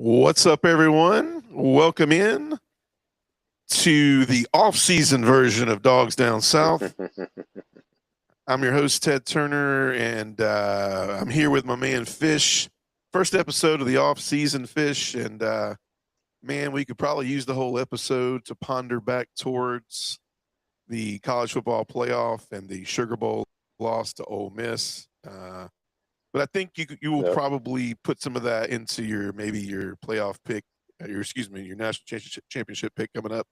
What's up, everyone? Welcome in to the off-season version of Dogs Down South. I'm your host, Ted Turner, and I'm here with my man Fish. First episode of the off-season, Fish, and man, we could probably use the whole episode to ponder back towards the college football playoff and the Sugar Bowl loss to Ole Miss. But I think you will Yep. probably put some of that into your playoff pick, your national championship pick coming up.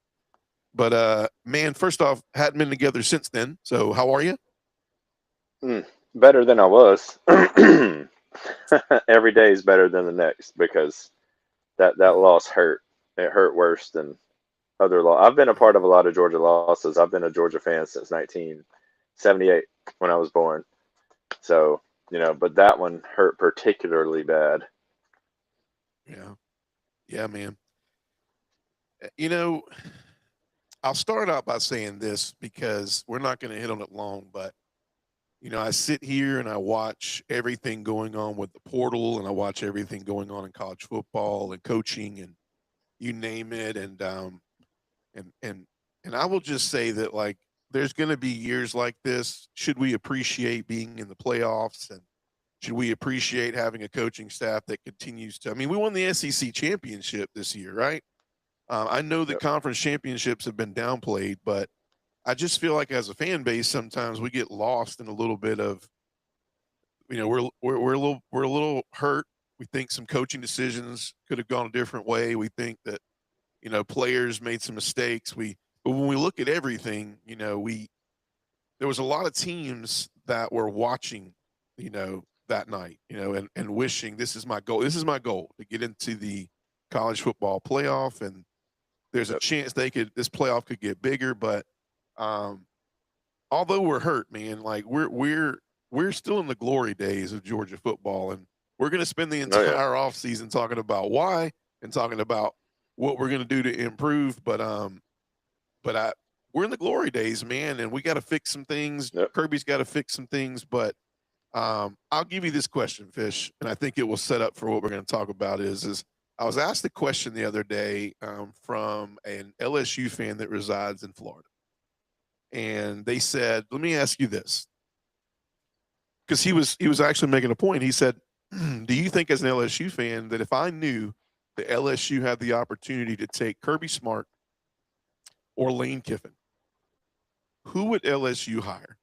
But man, first off, hadn't been together since then. So how are you? Better than I was. Every day is better than the next because that loss hurt. It hurt worse than other loss. I've been a part of a lot of Georgia losses. I've been a Georgia fan since 1978 when I was born. So, but that one hurt particularly bad. Yeah, man. You know, I'll start out by saying this because we're not going to hit on it long, but I sit here and I watch everything going on with the portal, and I watch everything going on in college football and coaching and you name it, and I will just say that, like, there's going to be years like this. Should we appreciate being in the playoffs, and should we appreciate having a coaching staff that continues to? I mean, we won the SEC championship this year, right? I know that Yep. conference championships have been downplayed, but I just feel like as a fan base, sometimes we get lost in a little bit of, we're a little hurt. We think some coaching decisions could have gone a different way. We think that players made some mistakes. But when we look at everything, there was a lot of teams that were watching, that night, and wishing, this is my goal. This is my goal, to get into the college football playoff, and there's a Yep. chance this playoff could get bigger. But although we're hurt, man, like we're still in the glory days of Georgia football, and we're going to spend the Oh yeah. entire offseason talking about why and talking about what we're going to do to improve. But we're in the glory days, man, and we got to fix some things. Yep. Kirby's got to fix some things, but I'll give you this question, Fish, and I think it will set up for what we're going to talk about. Is I was asked a question the other day from an LSU fan that resides in Florida, and they said, "Let me ask you this," because he was actually making a point. He said, "Do you think, as an LSU fan, that if I knew that LSU had the opportunity to take Kirby Smart or Lane Kiffin, who would LSU hire,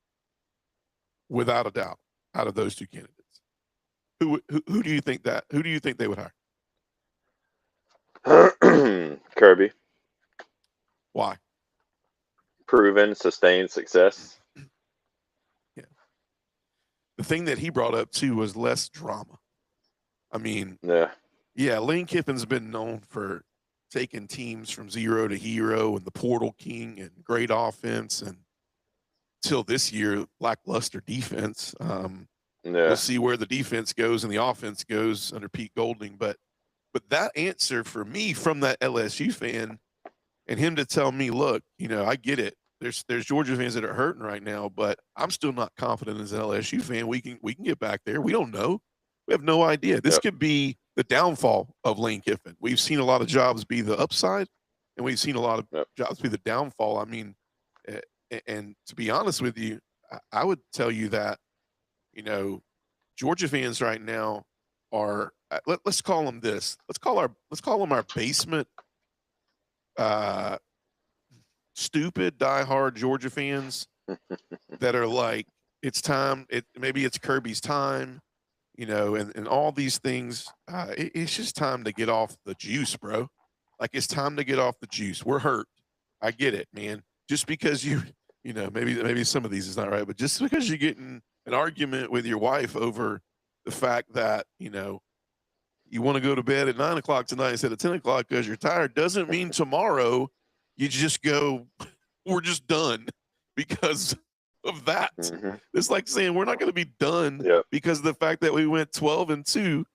without a doubt, out of those two candidates? Who do you think they would hire? Kirby, Why?" proven, sustained success. Yeah. The thing that he brought up too was less drama. I mean, Yeah. yeah, Lane Kiffin's been known for taking teams from zero to hero and the portal king and great offense, and till this year, lackluster defense. We'll Yeah. see where the defense goes and the offense goes under Pete Golding. But that answer for me from that LSU fan, and him to tell me, look, I get it. There's Georgia fans that are hurting right now, but I'm still not confident as an LSU fan. We can get back there. We don't know. We have no idea. This Yep. could be the downfall of Lane Kiffin. We've seen a lot of jobs be the upside, and we've seen a lot of Yep. jobs be the downfall. I mean, and to be honest with you, I would tell you that, Georgia fans right now are, let's call them this. Let's call them our basement stupid diehard Georgia fans that are like, it's time. Maybe it's Kirby's time, and all these things. It's just time to get off the juice, bro. Like, it's time to get off the juice. We're hurt. I get it, man. Just because maybe some of these is not right, but just because you're getting an argument with your wife over the fact that you want to go to bed at 9 o'clock tonight instead of 10 o'clock because you're tired, doesn't mean tomorrow you just go, we're just done because of that. hmm It's like saying we're not going to be done Yep. because of the fact that we went 12-2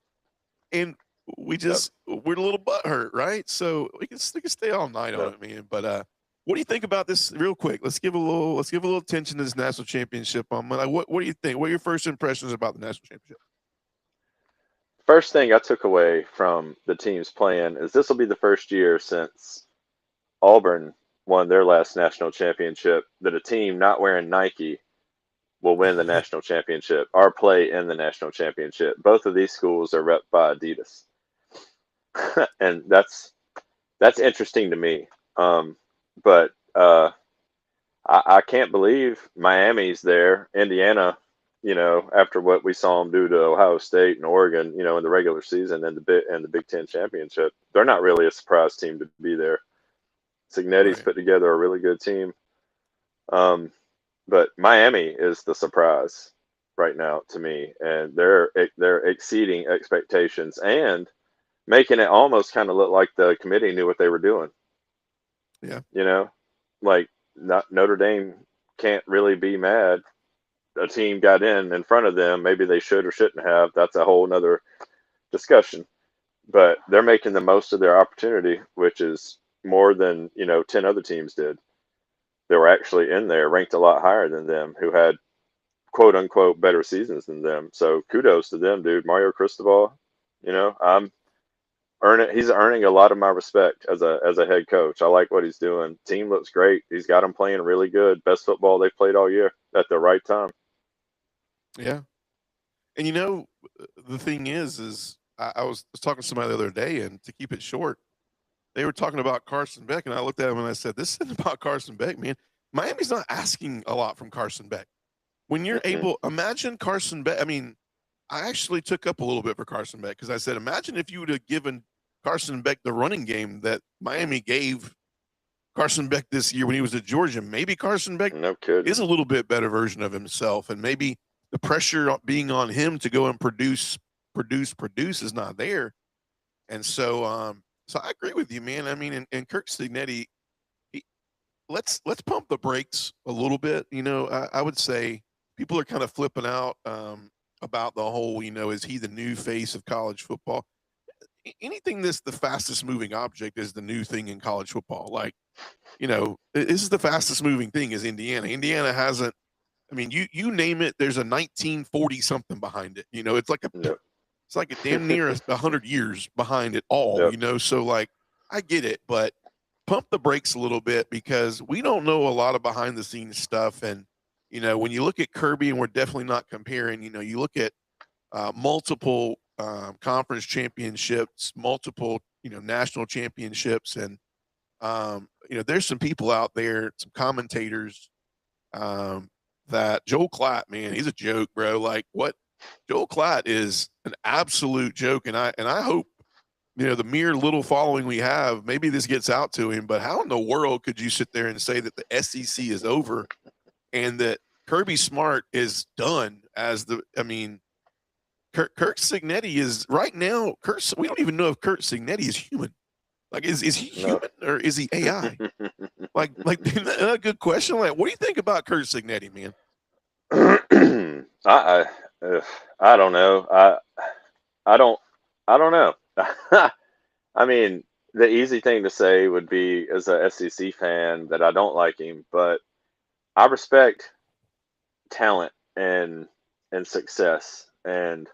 and we're a little butthurt, right? So we can stay all night on Yep. it, man. But what do you think about this, real quick? Let's give a little attention to this national championship. Like, what do you think? What are your first impressions about the national championship? first thing I took away from the teams playing is this will be the first year since Auburn won their last national championship that a team not wearing Nike will win the national championship or play in the national championship. Both of these schools are rep by Adidas, and that's interesting to me. But I can't believe Miami's there. Indiana, after what we saw them do to Ohio State and Oregon, in the regular season and the Big Ten championship, they're not really a surprise team to be there. Signetti's Right. put together a really good team. But Miami is the surprise right now to me, and they're exceeding expectations and making it almost kind of look like the committee knew what they were doing. Yeah. Like Notre Dame can't really be mad. A team got in front of them. Maybe they should or shouldn't have. That's a whole nother discussion. But they're making the most of their opportunity, which is more than 10 other teams did. They were actually in there, ranked a lot higher than them, who had quote unquote better seasons than them. So kudos to them, dude. Mario Cristobal, I'm he's earning a lot of my respect as a head coach. I like what he's doing. Team looks great. He's got them playing really good. Best football they've played all year at the right time. Yeah. And the thing is I was talking to somebody the other day, and to keep it short, they were talking about Carson Beck, and I looked at him and I said, "This isn't about Carson Beck, man. Miami's not asking a lot from Carson Beck. When you're able, imagine Carson Beck. I mean, I actually took up a little bit for Carson Beck because I said, imagine if you would have given Carson Beck the running game that Miami gave Carson Beck this year when he was at Georgia. Maybe Carson Beck No kidding. is a little bit better version of himself, and maybe the pressure being on him to go and produce is not there. And so, so I agree with you, man. I mean, and Kirk Cignetti, let's pump the brakes a little bit. I would say people are kind of flipping out about the whole, is he the new face of college football? Anything that's the fastest moving object is the new thing in college football. Like, this is the fastest moving thing is Indiana. Indiana hasn't, I mean, you name it, there's a 1940 something behind it. It's like it's like a damn near 100 years behind it all, Yep. So like, I get it, but pump the brakes a little bit because we don't know a lot of behind the scenes stuff. And, when you look at Kirby, and we're definitely not comparing, you look at multiple conference championships, multiple, national championships. And, there's some people out there, some commentators, that Joel Klatt, man, he's a joke, bro. Like what Joel Klatt is an absolute joke. And I hope, the mere little following we have, maybe this gets out to him, but how in the world could you sit there and say that the SEC is over and that Kirby Smart is done Kirk Cignetti is right now. We don't even know if Kirk Cignetti is human. Like, is he human or is he AI? like, isn't that a good question? Like, what do you think about Kirk Cignetti, man? I don't know. I don't know. I mean, the easy thing to say would be as a SEC fan that I don't like him, but I respect talent and success and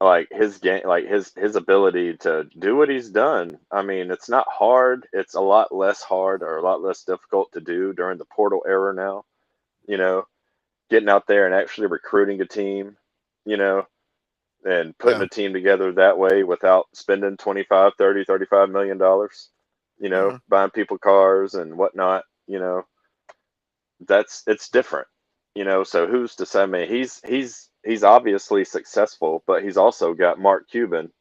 like his game, like his ability to do what he's done. I mean, it's not hard. It's a lot less hard or a lot less difficult to do during the portal era now. Getting out there and actually recruiting a team, and putting Yeah. a team together that way without spending 25, 30, 35 million dollars, buying people cars and whatnot, it's different, so who's to say? I mean, he's obviously successful, but he's also got Mark Cuban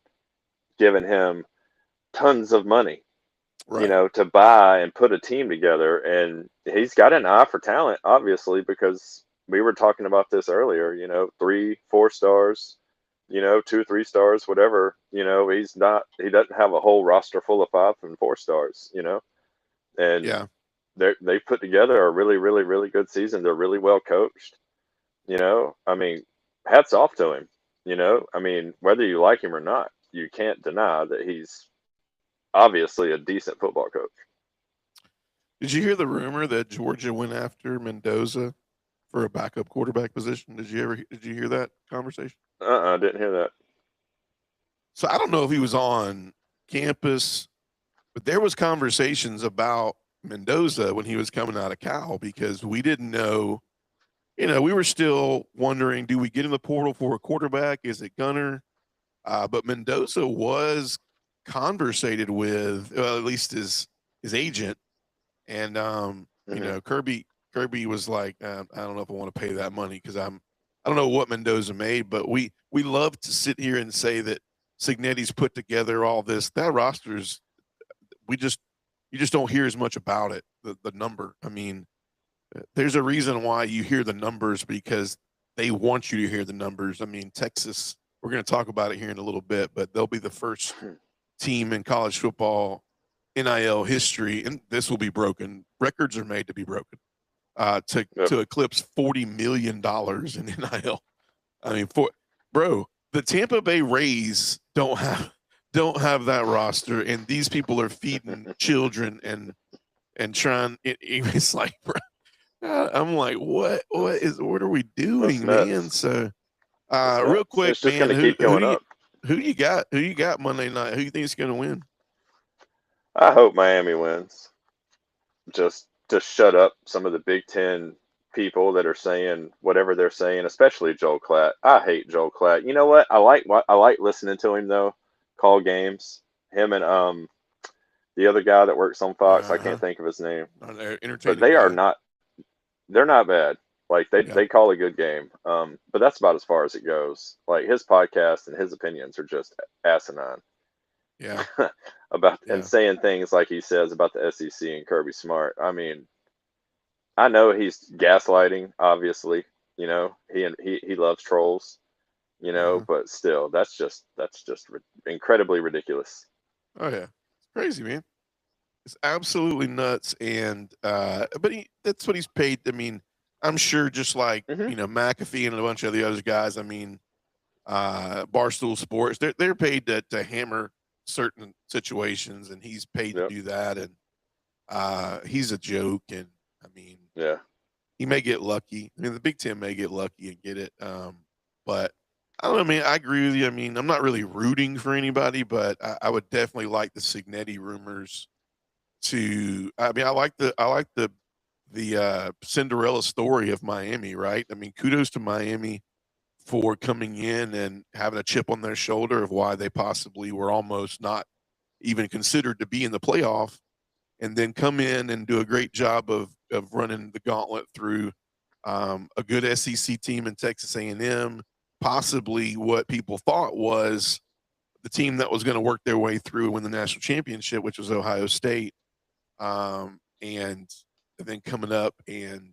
giving him tons of money, Right. to buy and put a team together. And he's got an eye for talent, obviously, because we were talking about this earlier, 3-4 stars, 2-3 stars, whatever, he doesn't have a whole roster full of 5 and 4 stars, and Yeah. they put together a really, really, really good season. They're really well coached, I mean, hats off to him, I mean, whether you like him or not, you can't deny that he's obviously a decent football coach. Did you hear the rumor that Georgia went after Mendoza for a backup quarterback position? Did you hear that conversation? I didn't hear that. So I don't know if he was on campus, but there was conversations about Mendoza when he was coming out of Cal because we didn't know. We were still wondering, do we get in the portal for a quarterback? Is it Gunner? But Mendoza was conversated with, well, at least his agent, and Kirby was like, I don't know if I want to pay that money because I don't know what Mendoza made, but we love to sit here and say that Cignetti's put together all this. That roster's you just don't hear as much about it. The number. I mean, there's a reason why you hear the numbers because they want you to hear the numbers. I mean, Texas. We're going to talk about it here in a little bit, but they'll be the first team in college football NIL history, and this will be broken. Records are made to be broken. To eclipse $40 million in NIL. I mean, the Tampa Bay Rays don't have that roster, and these people are feeding children and trying. It's like, bro, I'm like, what are we doing, man? So, real quick, it's just man, going to keep going up. Who you got? Who you got Monday night? Who you think is going to win? I hope Miami wins. Just to shut up some of the Big Ten people that are saying whatever they're saying, especially Joel Klatt. I hate Joel Klatt. You know what? I like listening to him though. Call games. Him and the other guy that works on Fox. I can't think of his name. But they are not. They're not bad. Like they call a good game. But that's about as far as it goes. Like his podcast and his opinions are just asinine. Yeah. And saying things like he says about the SEC and Kirby Smart. I mean, I know he's gaslighting, obviously. He loves trolls, but still, that's just incredibly ridiculous. Oh yeah, it's crazy, man. It's absolutely nuts, and but that's what he's paid. I mean, I'm sure just like McAfee and a bunch of the other guys. I mean, Barstool Sports, they're paid to hammer certain situations, and he's paid to do that, and he's a joke, and I mean, he may get lucky. I mean, the Big Ten may get lucky and get it, but I don't know, man. I agree with you. I mean, I'm not really rooting for anybody, but I would definitely like the Cignetti rumors I mean, I like the Cinderella story of Miami, right? I mean, kudos to Miami for coming in and having a chip on their shoulder of why they possibly were almost not even considered to be in the playoff, and then come in and do a great job of running the gauntlet through a good SEC team in Texas A&M, possibly what people thought was the team that was going to work their way through and win the national championship, which was Ohio State, and then coming up and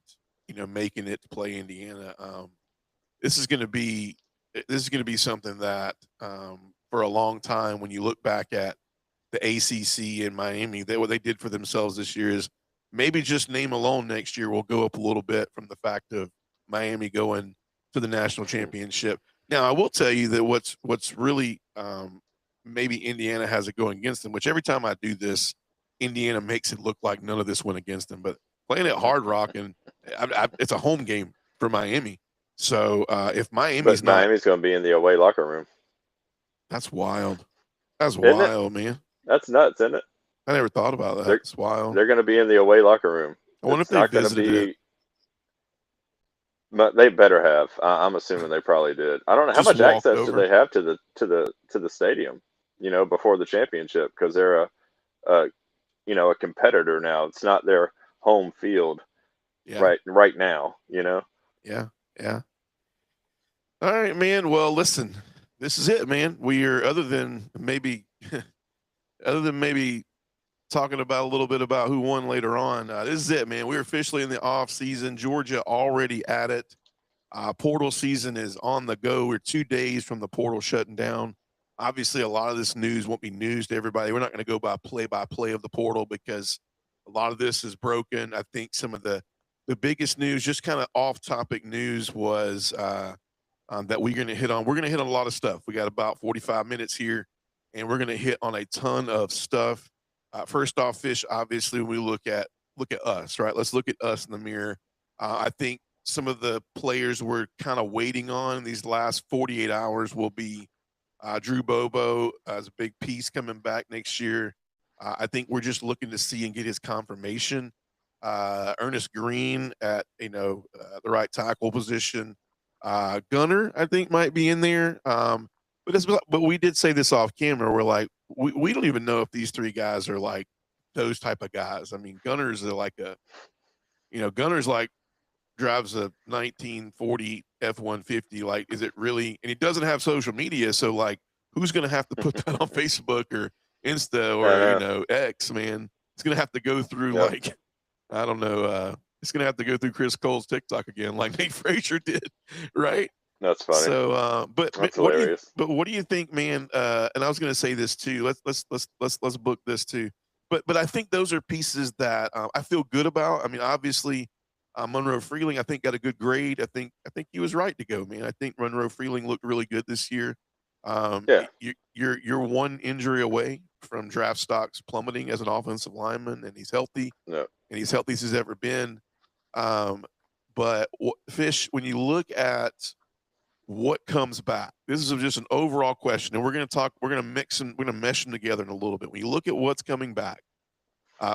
making it to play Indiana. This is going to be something that for a long time, when you look back at the ACC in Miami, what they did for themselves this year is maybe just name alone next year will go up a little bit from the fact of Miami going to the national championship. Now, I will tell you that what's really maybe Indiana has it going against them, which every time I do this, Indiana makes it look like none of this went against them. But playing at Hard Rock, and it's a home game for Miami. So if Miami's going to be in the away locker room. That's wild. That's wild, man. That's nuts, isn't it? I never thought about that. It's wild. They're going to be in the away locker room. I wonder if they visited it. But they better have. I'm assuming they probably did. I don't know how much access do they have to the stadium, before the championship, because they're a competitor now. It's not their home field right now, Yeah. All right, man. Well, listen, this is it, man. We are other than maybe talking about a little bit about who won later on. This is it, man. We're officially in the off season. Georgia already at it. Portal season is on the go. We're 2 days from the portal shutting down. Obviously, a lot of this news won't be news to everybody. We're not going to go by play of the portal because a lot of this is broken. I think some of the biggest news, just kind of off-topic news, was that we're going to hit on. We're going to hit on a lot of stuff. We got about 45 minutes here, and we're going to hit on a ton of stuff. First off, Fish, obviously, when we look at us, right? Let's look at us in the mirror. I think some of the players we're kind of waiting on in these last 48 hours will be Drew Bobo is a big piece coming back next year. I think we're just looking to see and get his confirmation. Ernest Green at the right tackle position. Gunner, I think, might be in there. But we did say this off camera. We're like, we don't even know if these three guys are like those type of guys. I mean, Gunner's Gunner's like drives a 1940 F-150. Like, is it really? And he doesn't have social media, so like, who's going to have to put that on Facebook or Insta or X? Man, it's going to have to go through like, I don't know. It's going to have to go through Chris Cole's TikTok again, like Nate Frazier did, right? That's funny. So, but that's hilarious. What do you think, man? And I was going to say this too. Let's book this too. But I think those are pieces that I feel good about. I mean, obviously, Monroe Freeling, I think, got a good grade. I think he was right to go, man. I think Monroe Freeling looked really good this year. You're one injury away from draft stocks plummeting as an offensive lineman, and he's healthy. No. And he's healthy as he's ever been. But Fish, when you look at what comes back, this is just an overall question, and we're going to mesh them together in a little bit. When you look at what's coming back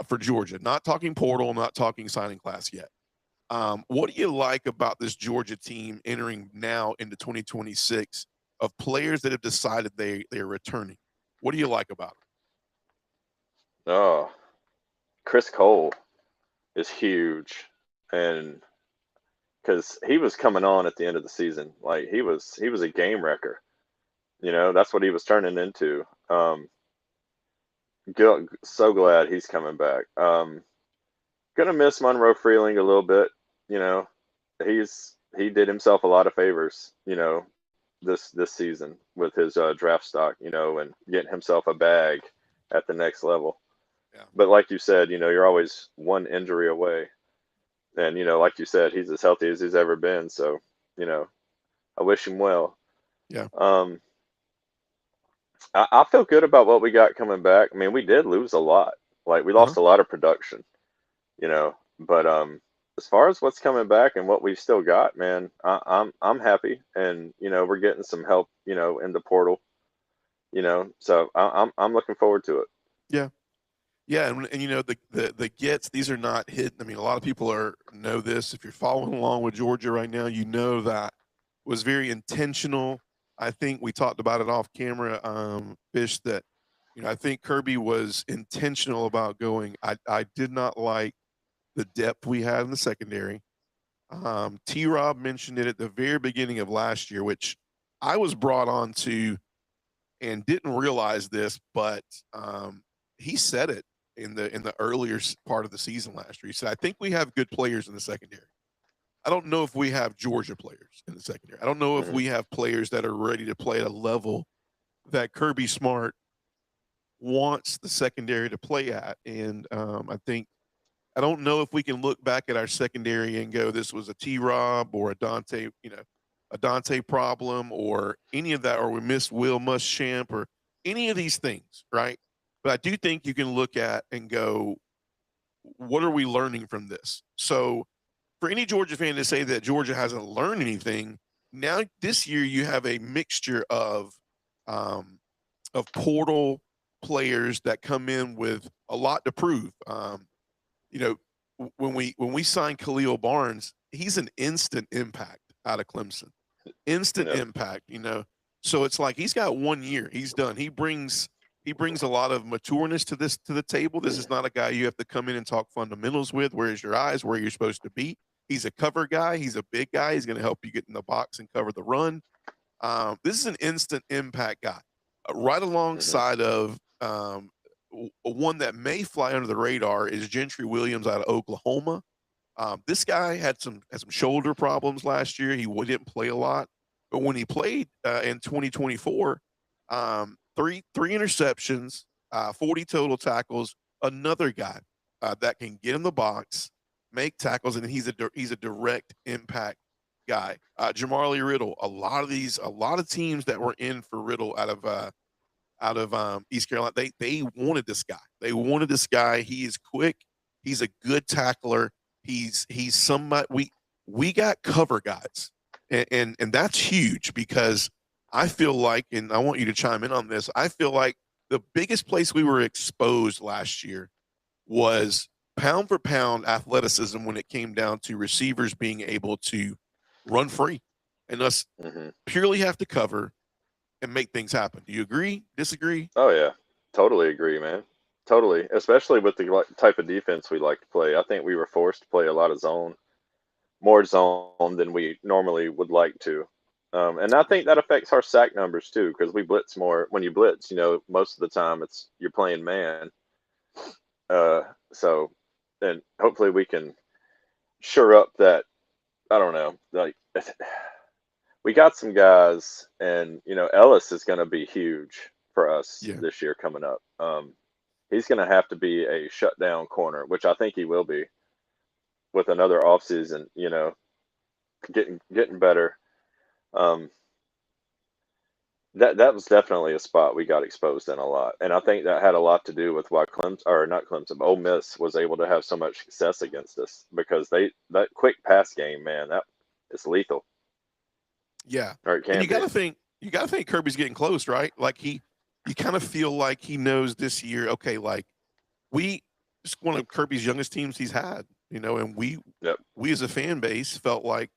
for Georgia, not talking portal, not talking signing class yet. What do you like about this Georgia team entering now into 2026 of players that have decided they are returning? What do you like about them? Oh, Chris Cole is huge, and because he was coming on at the end of the season, like he was a game wrecker. That's what he was turning into. So glad he's coming back. Gonna miss Monroe Freeling a little bit. He did himself a lot of favors. This season with his draft stock. And getting himself a bag at the next level. Yeah. But like you said, you're always one injury away. And, like you said, he's as healthy as he's ever been. So, I wish him well. Yeah. I feel good about what we got coming back. I mean, we did lose a lot. Like, we lost a lot of production, but as far as what's coming back and what we've still got, man, I'm happy. And, we're getting some help, in the portal, so I'm looking forward to it. Yeah. Yeah, and the gets, these are not hidden. I mean, a lot of people know this. If you're following along with Georgia right now, that was very intentional. I think we talked about it off camera, Fish, that I think Kirby was intentional about going. I did not like the depth we had in the secondary. T-Rob mentioned it at the very beginning of last year, which I was brought on to and didn't realize this, but he said it in the earlier part of the season last year. He said, I think we have good players in the secondary. I don't know if we have Georgia players in the secondary. I don't know if we have players that are ready to play at a level that Kirby Smart wants the secondary to play at. And I don't know if we can look back at our secondary and go, this was a T-Rob or a Dante problem or any of that, or we missed Will Muschamp or any of these things, right? But I do think you can look at and go, what are we learning from this? So for any Georgia fan to say that Georgia hasn't learned anything, now this year you have a mixture of portal players that come in with a lot to prove. When we signed Khalil Barnes, he's an instant impact out of Clemson. Instant impact, So it's like he's got 1 year. He's done. He brings a lot of matureness to the table. This is not a guy you have to come in and talk fundamentals with. Where's your eyes? Where you're supposed to be. He's a cover guy. He's a big guy. He's going to help you get in the box and cover the run. This is an instant impact guy, right alongside of one that may fly under the radar is Gentry Williams out of Oklahoma. This guy had some shoulder problems last year. He didn't play a lot, but when he played in 2024, three interceptions, 40 total tackles. Another guy that can get in the box, make tackles, and he's a direct impact guy. Jamarly Riddle. A lot of teams that were in for Riddle out of East Carolina, they wanted this guy. They wanted this guy. He is quick. He's a good tackler. He's somebody we got cover guys, and that's huge because I feel like, and I want you to chime in on this, I feel like the biggest place we were exposed last year was pound for pound athleticism when it came down to receivers being able to run free and us Hmm. purely have to cover and make things happen. Do you agree? Disagree? Oh yeah, totally agree, man. Totally, especially with the type of defense we like to play. I think we were forced to play a lot of zone, more zone than we normally would like to. And I think that affects our sack numbers too, because we blitz more. When you blitz, most of the time you're playing man. Uh, so, and hopefully we can shore up that. I don't know, like we got some guys, and Ellis is going to be huge for us Yeah. this year coming up. He's going to have to be a shutdown corner, which I think he will be with another offseason. Getting better. Um, that was definitely a spot we got exposed in a lot, and I think that had a lot to do with why Clemson, or not Clemson, but Ole Miss was able to have so much success against us, because that quick pass game, man, that is lethal, Yeah. or it And can be. you gotta think Kirby's getting close, right? Like you kind of feel like he knows this year, okay, like we just one of Kirby's youngest teams he's had, and Yep. we as a fan base felt like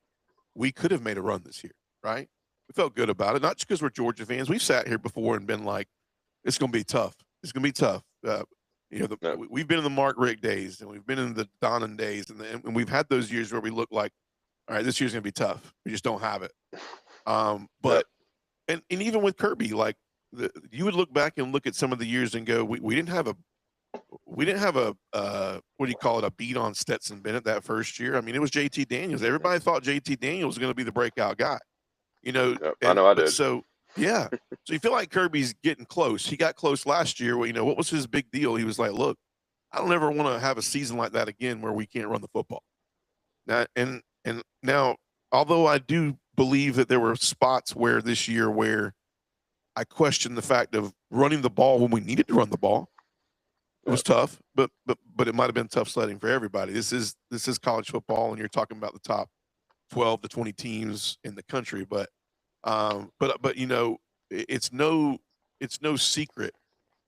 we could have made a run this year, right? We felt good about it, not just because we're Georgia fans. We've sat here before and been like, it's going to be tough. It's going to be tough. Yep. We've been in the Mark Richt days, and we've been in the Donnan days, and we've had those years where we look like, all right, this year's going to be tough. We just don't have it. Yep. But and even with Kirby, like you would look back and look at some of the years and go, we didn't have a what do you call it, a beat on Stetson Bennett that first year. I mean, it was JT Daniels. Everybody thought JT Daniels was going to be the breakout guy, Yep. I know I but did. so yeah. So you feel like Kirby's getting close. He got close last year. Well, what was his big deal? He was like, look, I don't ever want to have a season like that again where we can't run the football. Now, and now, although I do believe that there were spots where this year where I questioned the fact of running the ball when we needed to run the ball. It was Yep. tough, but it might have been tough sledding for everybody. This is college football, and you're talking about the top 12 to 20 teams in the country. But it's no secret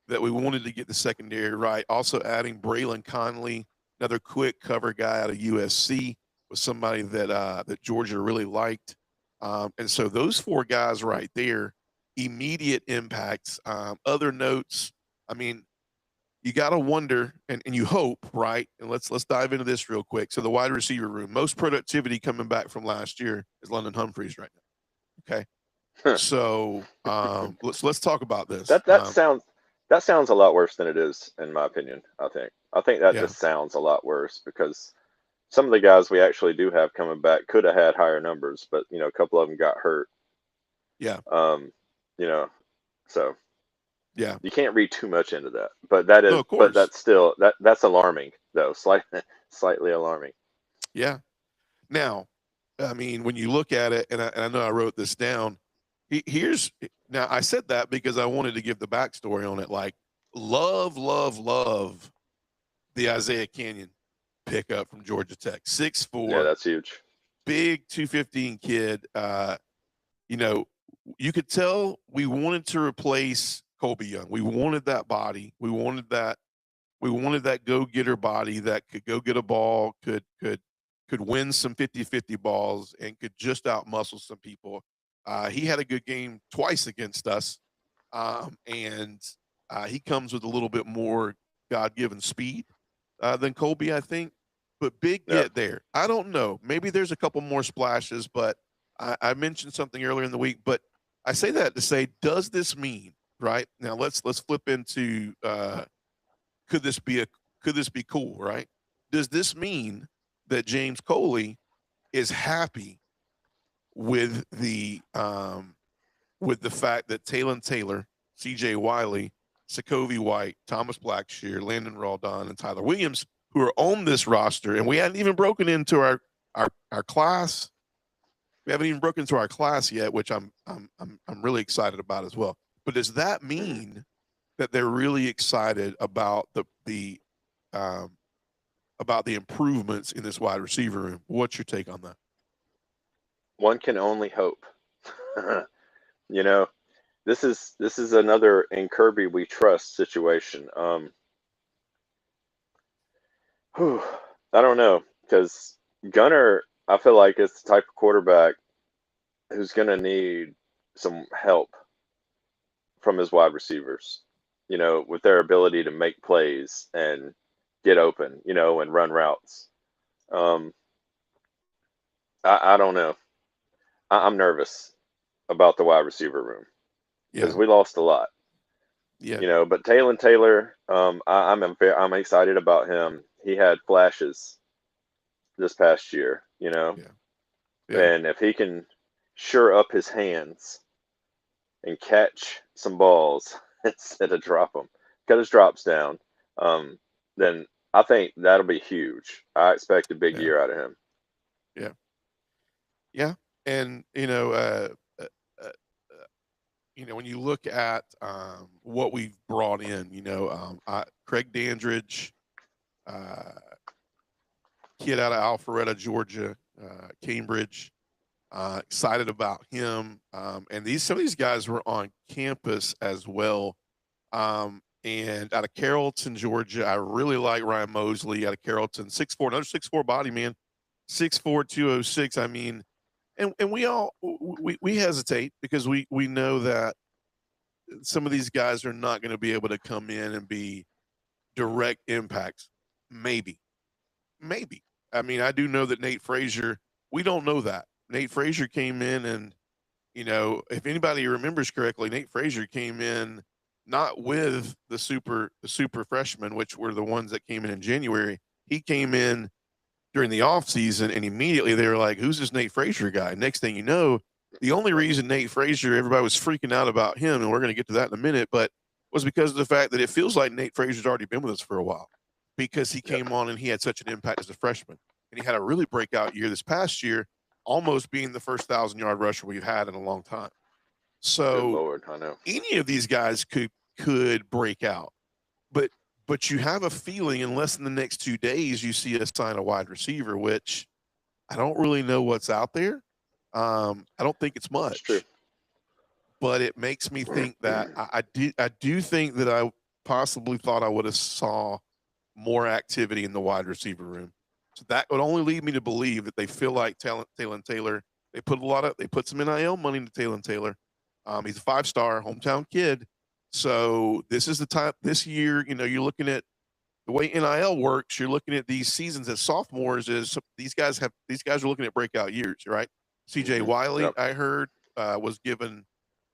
that we wanted to get the secondary right. Also adding Braylon Conley, another quick cover guy out of USC, was somebody that Georgia really liked. And so those four guys right there, immediate impacts. Other notes, I mean, you got to wonder and you hope, right? And let's dive into this real quick. So the wide receiver room, most productivity coming back from last year is London Humphreys right now. Okay. So let's talk about this. That sounds a lot worse than it is, in my opinion. I think that Yeah. just sounds a lot worse, because some of the guys we actually do have coming back could have had higher numbers, but a couple of them got hurt. Yeah. Um, you know, so Yeah. you can't read too much into that. No, of But course. that's still that's alarming though, slightly alarming. Yeah. Now, I mean, when you look at it, and I know I wrote this down. Here's now I said that because I wanted to give the backstory on it. Like, love the Isaiah Canyon pickup from Georgia Tech. Yeah, 6'4", that's huge. big 215 kid. You know, you could tell we wanted to replace Colby Young. We wanted that body. We wanted that go-getter body that could go get a ball, could win some 50-50 balls, and could just out-muscle some people. He had a good game twice against us, and he comes with a little bit more God-given speed than Colby, I think. But big Yeah. get there. I don't know. Maybe there's a couple more splashes, but I mentioned something earlier in the week. But I say that to say, does this mean, right now? Let's flip into could this be cool, right? Does this mean that James Coley is happy with the fact that Talon Taylor, C.J. Wiley, Sokovie White, Thomas Blackshear, Landon Raldon, and Tyler Williams, who are on this roster, and we hadn't even broken into our class. We haven't even broken into our class yet, which I'm really excited about as well. But does that mean that they're really excited about the improvements in this wide receiver room? What's your take on that? One can only hope. You know, this is another in Kirby we trust situation. Whew, I don't know because Gunner, I feel like it's the type of quarterback who's going to need some help from his wide receivers. With their ability to make plays and get open, and run routes. Um, I don't know. I'm nervous about the wide receiver room because Yeah, we lost a lot. yeah, But Taylor, I'm excited about him. He had flashes this past year, yeah, yeah, and if he can sure up his hands and catch some balls instead of drop them, cut his drops down, um, then I think that'll be huge. I expect a big yeah, year out of him. yeah, yeah. And uh, uh, when you look at what we've brought in, Craig Dandridge, uh, kid out of Alpharetta, Georgia, Cambridge. Excited about him. And some of these guys were on campus as well. And out of Carrollton, Georgia, I really like Ryan Mosley out of Carrollton. 6'4", another 6'4" body, man. 6'4", 206. I mean, and we hesitate because we know that some of these guys are not going to be able to come in and be direct impacts. Maybe. Maybe. I mean, I do know that Nate Frazier, we don't know that. Nate Frazier came in and, if anybody remembers correctly, Nate Frazier came in not with the super freshmen, which were the ones that came in January. He came in during the offseason and immediately they were like, who's this Nate Frazier guy? Next thing you know, the only reason Nate Frazier, everybody was freaking out about him, and we're going to get to that in a minute, but was because of the fact that it feels like Nate Frazier's already been with us for a while because he Yep. came on and he had such an impact as a freshman. And he had a really breakout year this past year, almost being the first 1,000-yard rusher we've had in a long time. Good So Lord, I know. any of these guys could break out, but you have a feeling unless in the next 2 days you see us sign a wide receiver, which I don't really know what's out there. I don't think it's It's true. much, but it makes me think that I do think that I possibly thought I would have saw more activity in the wide receiver room. So that would only lead me to believe that they feel like Taylor Taylor. They put some NIL money into Taylor Taylor. He's a 5-star hometown kid. So this is the time this year, you're looking at the way NIL works, you're looking at these seasons as sophomores is these guys are looking at breakout years, right? CJ Wiley, Yep. I heard, was given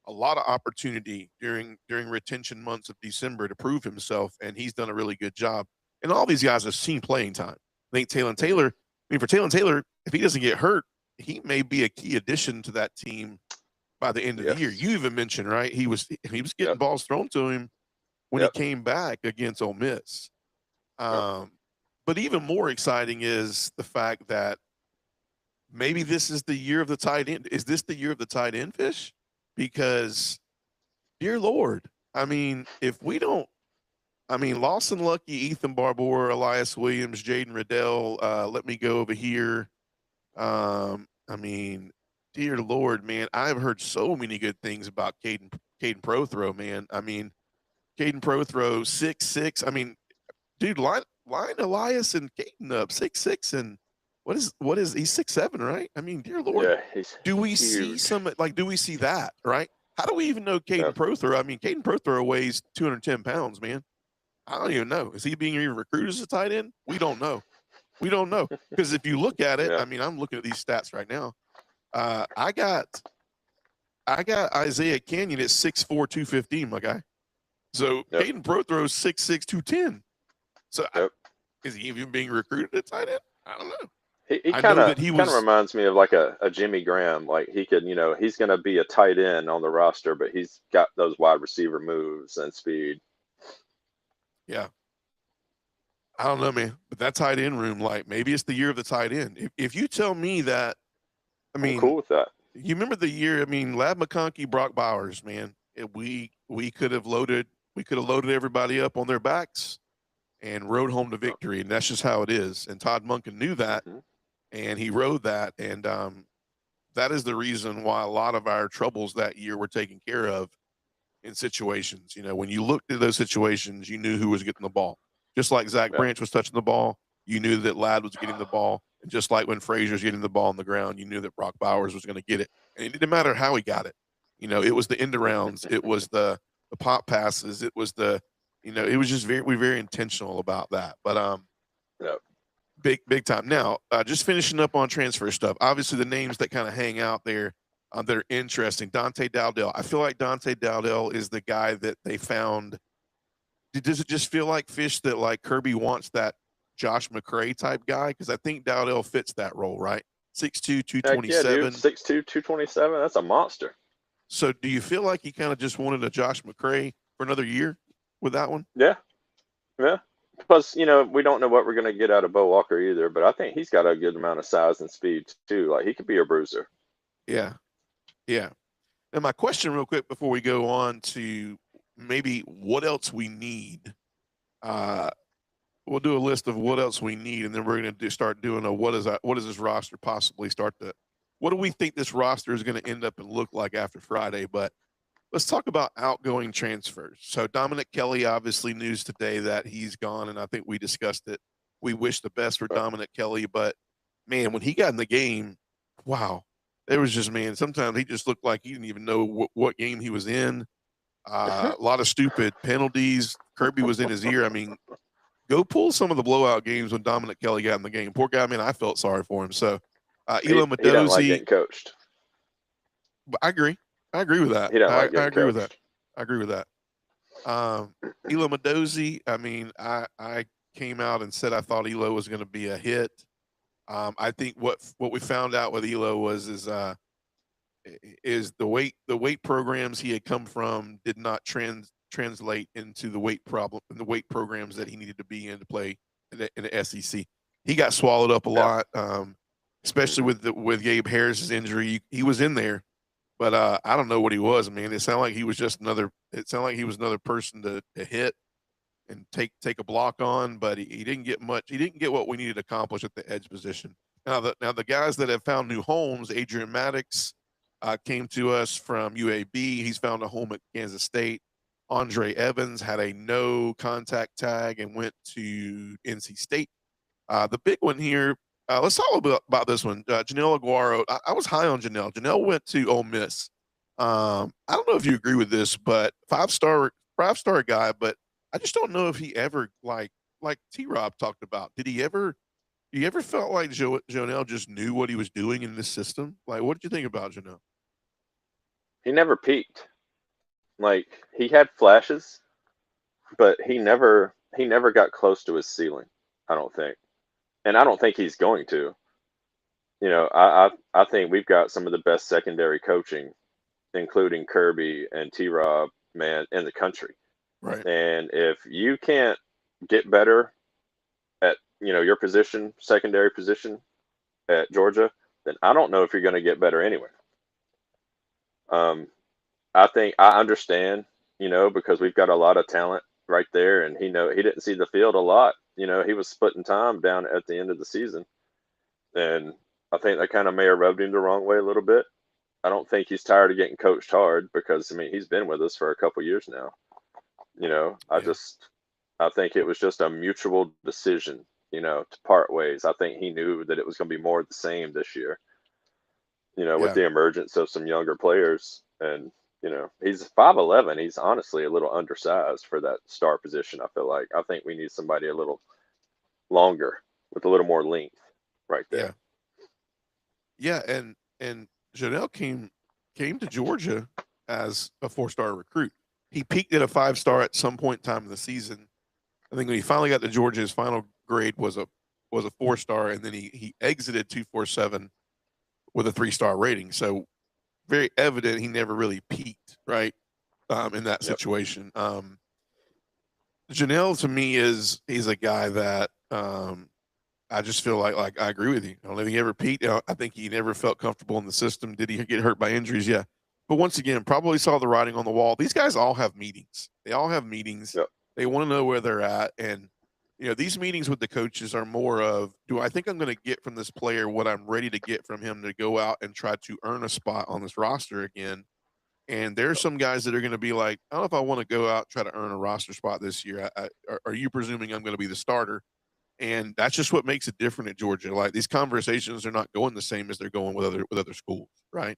a lot of opportunity during retention months of December to prove himself, and he's done a really good job. And all these guys have seen playing time. I think hmm Taylor, I mean, for Taylor Taylor, if he doesn't get hurt, he may be a key addition to that team by the end of the year. Yes. You even mentioned, right? He was getting Yep. balls thrown to him when he Yep. came back against Ole Miss. Yep. Um, but even more exciting is the fact that maybe this is the year of the tight end. Is this the year of the tight end, Fish? Because, dear Lord, I mean, if we don't, I mean, Lawson Lucky, Ethan Barbour, Elias Williams, Jaden Riddell, let me go over here. I mean, dear Lord, man, I've heard so many good things about Caden Prothrow, man. I mean, Caden Prothrow, 6'6". I mean, dude, line Elias and Caden up 6'6", and what is he's 6'7", right? I mean, dear Lord, Yeah, he's do we see huge. do we see that, right? How do we even know Caden Yep. Prothrow? I mean, Caden Prothrow weighs 210 pounds, man. I don't even know. Is he being even recruited as a tight end? We don't know. We don't know because if you look at it, Yeah. I mean, I'm looking at these stats right now. I got Isaiah Canyon at 6'4", 215, my guy. So Yep. Caden Prothrow's 6'6", 210. So Yep. is he even being recruited at tight end? I don't know. He I kind know of that he kind of was. reminds me of like a Jimmy Graham. Like he could, he's going to be a tight end on the roster, but he's got those wide receiver moves and speed. Yeah, I don't know, man. But that tight end room, like maybe it's the year of the tight end. If you tell me that, I I'm mean, cool with that. you remember the year? I mean, Lab McConkey, Brock Bowers, man. We could have loaded everybody up on their backs and rode home to Yep. victory, and that's just how it is. And Todd Monken knew that, hmm and he rode that. And that is the reason why a lot of our troubles that year were taken care of in situations. You know, when you looked at those situations, you knew who was getting the ball. Just like Zach Yeah. Branch was touching the ball, you knew that Ladd was getting the ball. And just like when Frazier's getting the ball on the ground, you knew that Brock Bowers was going to get it. And it didn't matter how he got it. You know, it was the end arounds, it was the pop passes, it was the, you know, it was just very intentional about that. But Yeah. big time. Now, just finishing up on transfer stuff. Obviously, the names that kind of hang out there that are interesting. Dante Dowdell. I feel like Dante Dowdell is the guy that they found. Does it just feel like Fish that like Kirby wants that Josh McCray type guy? Because I think Dowdell fits that role, right? 6'2", Heck yeah, 227. dude. 6'2", 227. That's a monster. So do you feel like he kind of just wanted a Josh McCray for another year with that one? Yeah. Yeah. Plus, you know, we don't know what we're going to get out of Bo Walker either, but I think he's got a good amount of size and speed too. Like, he could be a bruiser. Yeah. Yeah. And my question real quick before we go on to maybe what else we need. We'll do a list of what else we need, and then we're going to start doing a what does this roster possibly start to, what do we think this roster is going to end up and look like after Friday? But let's talk about outgoing transfers. So Dominic Kelly, obviously news today that he's gone, and I think we discussed it. We wish the best for Dominic Kelly, but man, when he got in the game, wow, it was just, man, sometimes he just looked like he didn't even know what game he was in. A lot of stupid penalties. Kirby was in his ear. I mean, go pull some of the blowout games when Dominic Kelly got in the game. Poor guy, man, I felt sorry for him. So, Elam He doesn't like Madozie, getting coached. I agree. I agree with that. He doesn't like I getting agree with that. coached. I agree with that. Elam Madozie, I mean, I came out and said I thought Elo was going to be a hit. I think what we found out with Elo is the weight programs he had come from did not translate into the weight programs that he needed to be in to play in the SEC. He got swallowed up a lot, especially with Gabe Harris's injury. He was in there, but I don't know what he was. Man, it sounded like he was just another. It sounded like he was another person to hit and take a block on, but he didn't get much. He didn't get what we needed to accomplish at the edge position. Now the guys that have found new homes, Adrian Maddox came to us from UAB. He's found a home at Kansas State. Andre Evans had a no contact tag and went to NC State. The big one here, let's talk a little bit about this one. Janelle Aguaro, I was high on Janelle. Janelle went to Ole Miss. I don't know if you agree with this, but five-star guy, but I just don't know if he ever, like T-Rob talked about, do you ever felt like Janelle just knew what he was doing in this system? Like, what did you think about Janelle? He never peaked. Like, he had flashes, but he never got close to his ceiling, I don't think. And I don't think he's going to. You know, I think we've got some of the best secondary coaching, including Kirby and T-Rob, man, in the country. Right. And if you can't get better at, you know, your position, secondary position at Georgia, then I don't know if you're going to get better anywhere. I think I understand, you know, because we've got a lot of talent right there, and he didn't see the field a lot. You know, he was splitting time down at the end of the season, and I think that kind of may have rubbed him the wrong way a little bit. I don't think he's tired of getting coached hard because, I mean, he's been with us for a couple years now. You know, I think it was just a mutual decision, you know, to part ways. I think he knew that it was going to be more of the same this year, you know, with the emergence of some younger players. And, you know, he's 5'11". He's honestly a little undersized for that star position, I feel like. I think we need somebody a little longer with a little more length right there. Yeah, and Janelle came to Georgia as a 4-star recruit. He peaked at a 5-star at some point in time in the season. I think when he finally got to Georgia, his final grade was a 4-star, and then he exited 247 with a 3-star rating. So very evident he never really peaked, right, in that situation. Janelle, to me, he's a guy that I just feel like I agree with you. I don't think he ever peaked. I think he never felt comfortable in the system. Did he get hurt by injuries? Yeah. But once again, probably saw the writing on the wall. These guys all have meetings. They all have meetings. Yep. They want to know where they're at. And these meetings with the coaches are more of, do I think I'm going to get from this player what I'm ready to get from him to go out and try to earn a spot on this roster again? And there's some guys that are going to be like, I don't know if I want to go out and try to earn a roster spot this year. Are you presuming I'm going to be the starter? And that's just what makes it different at Georgia. Like, these conversations are not going the same as they're going with other schools, right?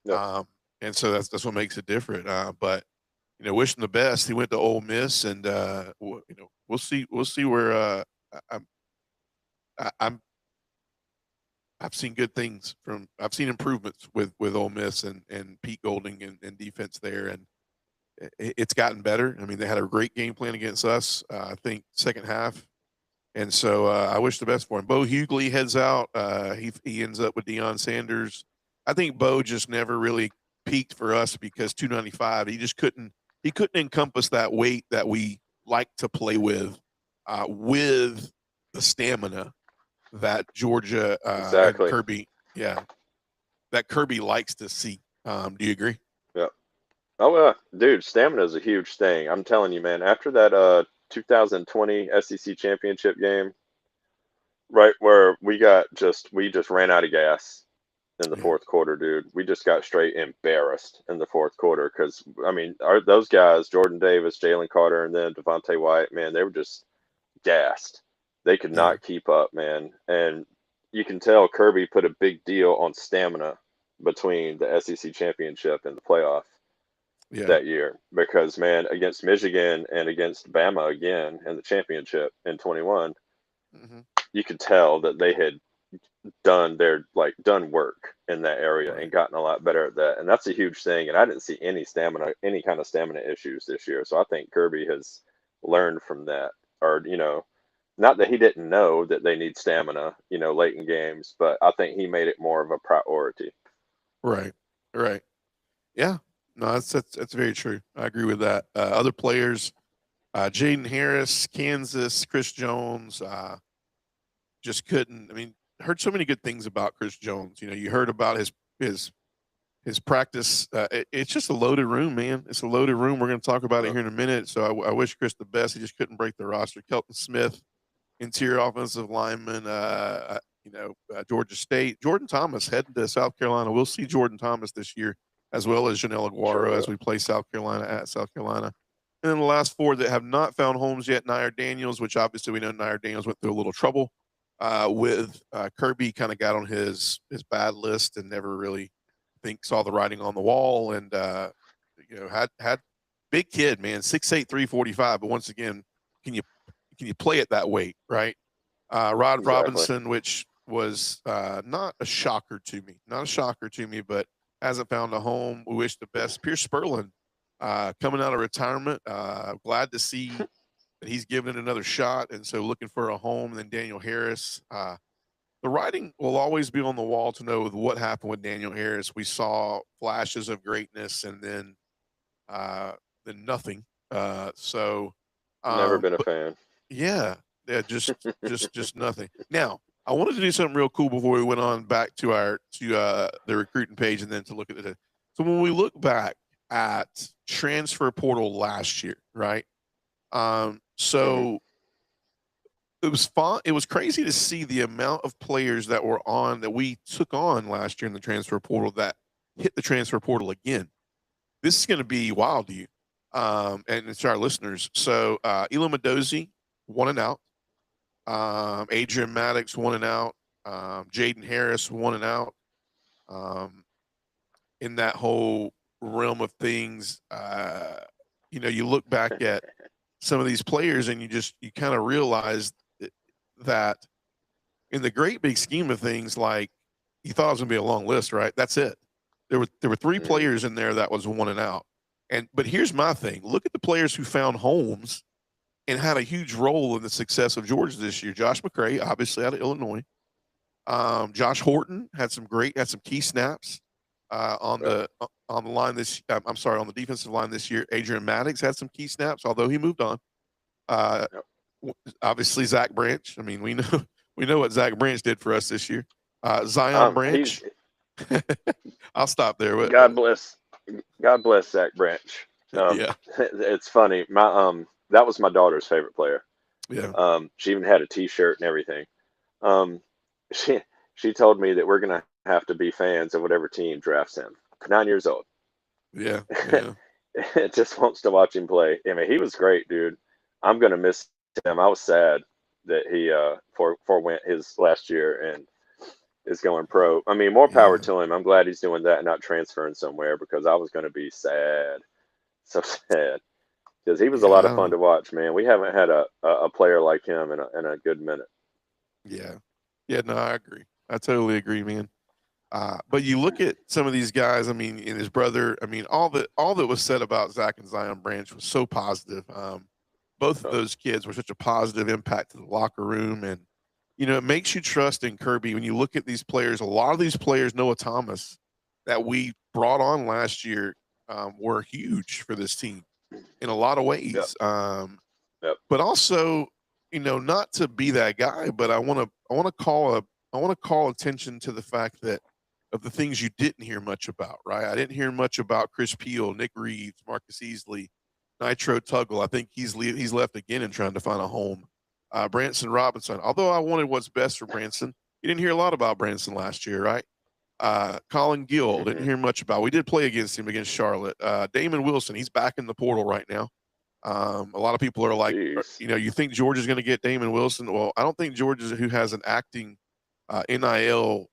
Yep. And so that's what makes it different. But wish him the best. He went to Ole Miss, and we'll see. We'll see where I'm. I'm. I've seen good things from. I've seen improvements with Ole Miss and Pete Golding and defense there, and it's gotten better. I mean, they had a great game plan against us. I think second half, and so I wish the best for him. Bo Hughley heads out. He ends up with Deion Sanders. I think Bo just never really peaked for us because 295. He just couldn't. He couldn't encompass that weight that we like to play with the stamina that Georgia Exactly. and Kirby, that Kirby likes to see. Do you agree? Yeah. Oh, dude, stamina is a huge thing. I'm telling you, man. After that 2020 SEC championship game, right where we just ran out of gas in the Yeah. fourth quarter, dude. We just got straight embarrassed in the fourth quarter because I mean, those guys, Jordan Davis, Jalen Carter, and then Devontae White, man, they were just gassed. They could Yeah. not keep up, man. And you can tell Kirby put a big deal on stamina between the SEC championship and the playoff Yeah. that year because, man, against Michigan and against Bama again in the championship in 21, Hmm. you could tell that they had done work in that area Right. and gotten a lot better at that. And that's a huge thing. And I didn't see any kind of stamina issues this year. So I think Kirby has learned from that. Or, not that he didn't know that they need stamina, late in games, but I think he made it more of a priority. Right. Right. Yeah. No, that's very true. I agree with that. Other players, Jaden Harris, Kansas, Chris Jones, just couldn't. I mean, heard so many good things about Chris Jones. You heard about his practice. It's just a loaded room, man. It's a loaded room. We're going to talk about it here in a minute. So I wish Chris the best. He just couldn't break the roster. Kelton Smith, interior offensive lineman. Georgia State. Jordan Thomas heading to South Carolina. We'll see Jordan Thomas this year, as well as Janelle Sure Aguaro as will. we play South Carolina at South Carolina. And then the last four that have not found homes yet, Nair Daniels, which obviously we know Nair Daniels went through a little trouble with Kirby, kind of got on his bad list and never really saw the writing on the wall, and had big kid, man, 6'8", 345. But once again, can you play it that weight, right? Rod Exactly. Robinson, which was not a shocker to me, but hasn't found a home. We wish the best. Pierce Spurlin, coming out of retirement, glad to see that he's given it another shot, and so looking for a home. And then Daniel Harris. The writing will always be on the wall to know what happened with Daniel Harris. We saw flashes of greatness, and then nothing. So, Never been a but fan. yeah, just nothing. Now, I wanted to do something real cool before we went on back to the recruiting page, and then to look at the. So when we look back at transfer portal last year, right? Hmm. So it was fun. It was crazy to see the amount of players that we took on last year in the transfer portal that hit the transfer portal again. This is going to be wild to you, and it's our listeners. So Elam Adozi, 1 and out. Adrian Maddox, 1 and out. Jaden Harris, 1 and out. Um, in that whole realm of things, you look back at some of these players and you kind of realize that in the great big scheme of things, like, you thought it was going to be a long list, right? That's it. There were three Hmm. players in there that was 1 and out. But here's my thing: look at the players who found homes and had a huge role in the success of Georgia this year. Josh McCray, obviously out of Illinois. Josh Horton had some key snaps Right. on the line this. I'm sorry, on the defensive line this year. Adrian Maddox had some key snaps, although he moved on. Uh, Yep. Obviously Zach Branch. I mean, we know we know what Zach Branch did for us this year. Zion He's Branch. I'll stop there. God bless God bless Zach Branch. Yeah. It's funny. My that was my daughter's favorite player. Yeah. She even had a T-shirt and everything. Um, she she told me that we're gonna have to be fans of whatever team drafts him. 9 years old. Yeah. Yeah. It just wants to watch him play. I mean, he was great, dude. I'm gonna miss him. I was sad that he forwent his last year and is going pro. I mean, more power Yeah. to him. I'm glad he's doing that and not transferring somewhere because I was gonna be sad, so sad because he was a Yeah. lot I of fun don't. to watch, man. We haven't had a player like him in a good minute. Yeah. Yeah. No, I agree. I totally agree, man. But you look at some of these guys. I mean, and his brother. I mean, all that was said about Zach and Zion Branch was so positive. Both of Oh, those kids were such a positive impact to the locker room, and it makes you trust in Kirby when you look at these players. A lot of these players, Noah Thomas, that we brought on last year, were huge for this team in a lot of yep, ways. yep. But also, not to be that guy, but I want to call attention to the fact that of the things you didn't hear much about, right? I didn't hear much about Chris Peel, Nick Reeves, Marcus Easley, Nitro Tuggle. I think he's left again and trying to find a home. Branson Robinson. Although I wanted what's best for Branson, you didn't hear a lot about Branson last year, right? Colin Gill didn't Hmm. hear much about. We did play against him against Charlotte. Damon Wilson, he's back in the portal right now. A lot of people are like, Jeez. you think Georgia's going to get Damon Wilson? Well, I don't think Georgia, who has an acting NIL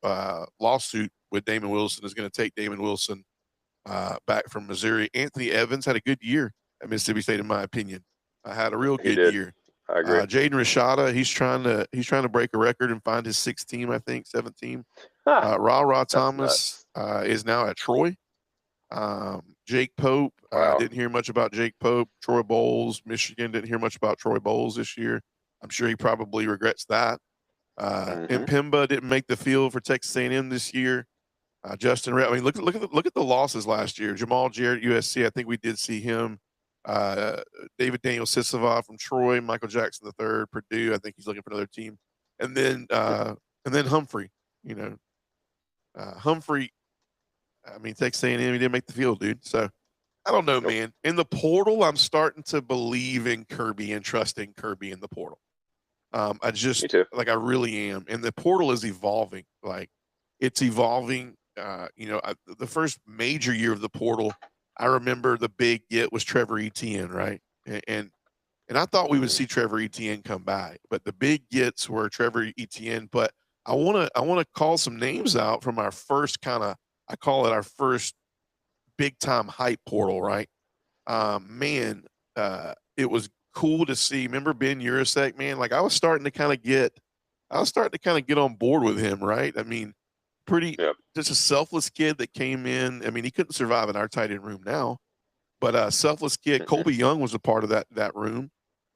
lawsuit with Damon Wilson, is going to take Damon Wilson back from Missouri. Anthony Evans had a good year at Mississippi State, in my opinion. Had a real He good did. year. I agree. Jaden Rashada, he's trying to break a record and find his sixth team, I think, seventh team. Ha! Ra That's Thomas nuts. is now at Troy. Jake Pope, Wow. didn't hear much about Jake Pope. Troy Bowles, Michigan, didn't hear much about Troy Bowles this year. I'm sure he probably regrets that. Hmm. Impemba didn't make the field for Texas A&M this year. Justin, I mean, look at the losses last year. Jamal Jarrett, USC. I think we did see him. Uh, David Daniel Sisava from Troy. Michael Jackson III, Purdue. I think he's looking for another team. And then Humphrey. You know, Humphrey. I mean, Texas A&M. He didn't make the field, dude. So I don't know, Nope. man. In the portal, I'm starting to believe in Kirby and trusting Kirby in the portal. I Me just too. like I really am, and the portal is evolving. Like it's evolving. The first major year of the portal, I remember the big get was Trevor Etienne, right? And I thought we would Hmm. see Trevor Etienne come back, but the big gets were Trevor Etienne. But I wanna call some names out from our first kind of, I call it our first big time hype portal, right? Man, it was cool to see. Remember Ben Urasek, man? Like I was starting to kind of get on board with him, right? I mean, pretty Yep. just a selfless kid that came in. I mean, he couldn't survive in our tight end room now, but a selfless kid. Hmm. Colby Young was a part of that room.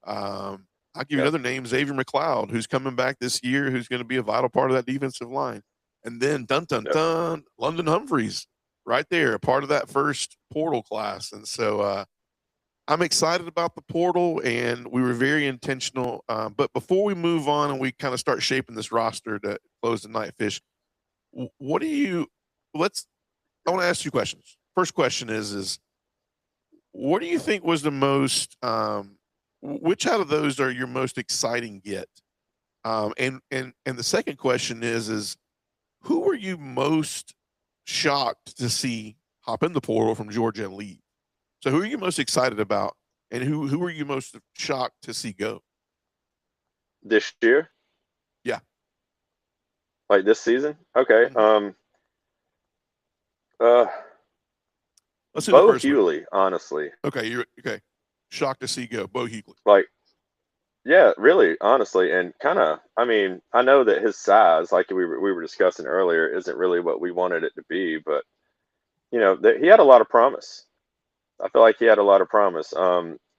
I'll give you Yep. another name, Xavier McLeod, who's coming back this year, who's going to be a vital part of that defensive line. And then dun dun Yep. dun, London Humphreys, right there, a part of that first portal class. And so I'm excited about the portal, and we were very intentional. But before we move on and we kind of start shaping this roster to close the night, Fish, what do you? Let's. I want to ask you questions. First question is what do you think was the most? Which out of those are your most exciting get? And the second question is who were you most shocked to see hop in the portal from Georgia and leave? So who are you most excited about, and who are you most shocked to see go? This year, Yeah. like this season. Okay. Mhm. Uh, Let's do the Bo first one. Hewley, honestly. Okay, you're okay. Shocked to see go, Bo Hughley. Like, yeah, really, honestly, and kind of. I mean, I know that his size, like we were discussing earlier, isn't really what we wanted it to be, but that he had a lot of promise. I feel like he had a lot of promise.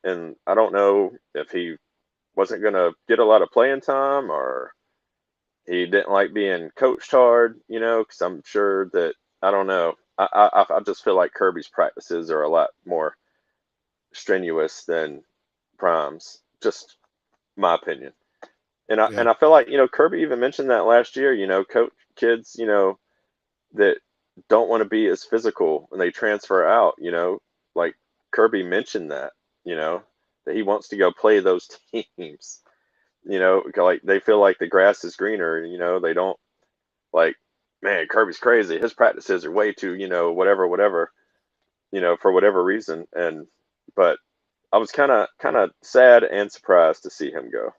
And I don't know if he wasn't going to get a lot of playing time or he didn't like being coached hard, because I'm sure that I don't know. I just feel like Kirby's practices are a lot more strenuous than Prime's. Just my opinion. And I Yeah. and I feel like Kirby even mentioned that last year. Coach kids that don't want to be as physical when they transfer out. Like Kirby mentioned that you know that he wants to go play those teams. Like they feel like the grass is greener. They don't like, man, Kirby's crazy. His practices are way too, whatever, for whatever reason. But I was kind of sad and surprised to see him go.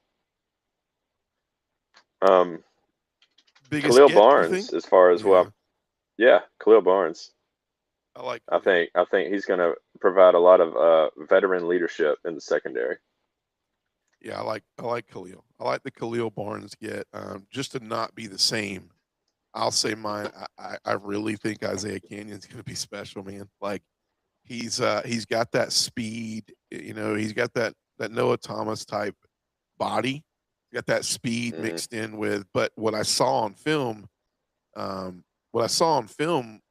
Biggest Khalil get, you think? Barnes, as far as Yeah, yeah, Khalil Barnes. I like I Khalil. think I think he's going to provide a lot of veteran leadership in the secondary. Yeah, I like Khalil. I like the Khalil Barnes get, just to not be the same. I'll say mine. I really think Isaiah Canyon's going to be special, man. Like he's got that speed. He's got that Noah Thomas type body. He's got that speed Hmm. mixed in with. But um, what I saw on film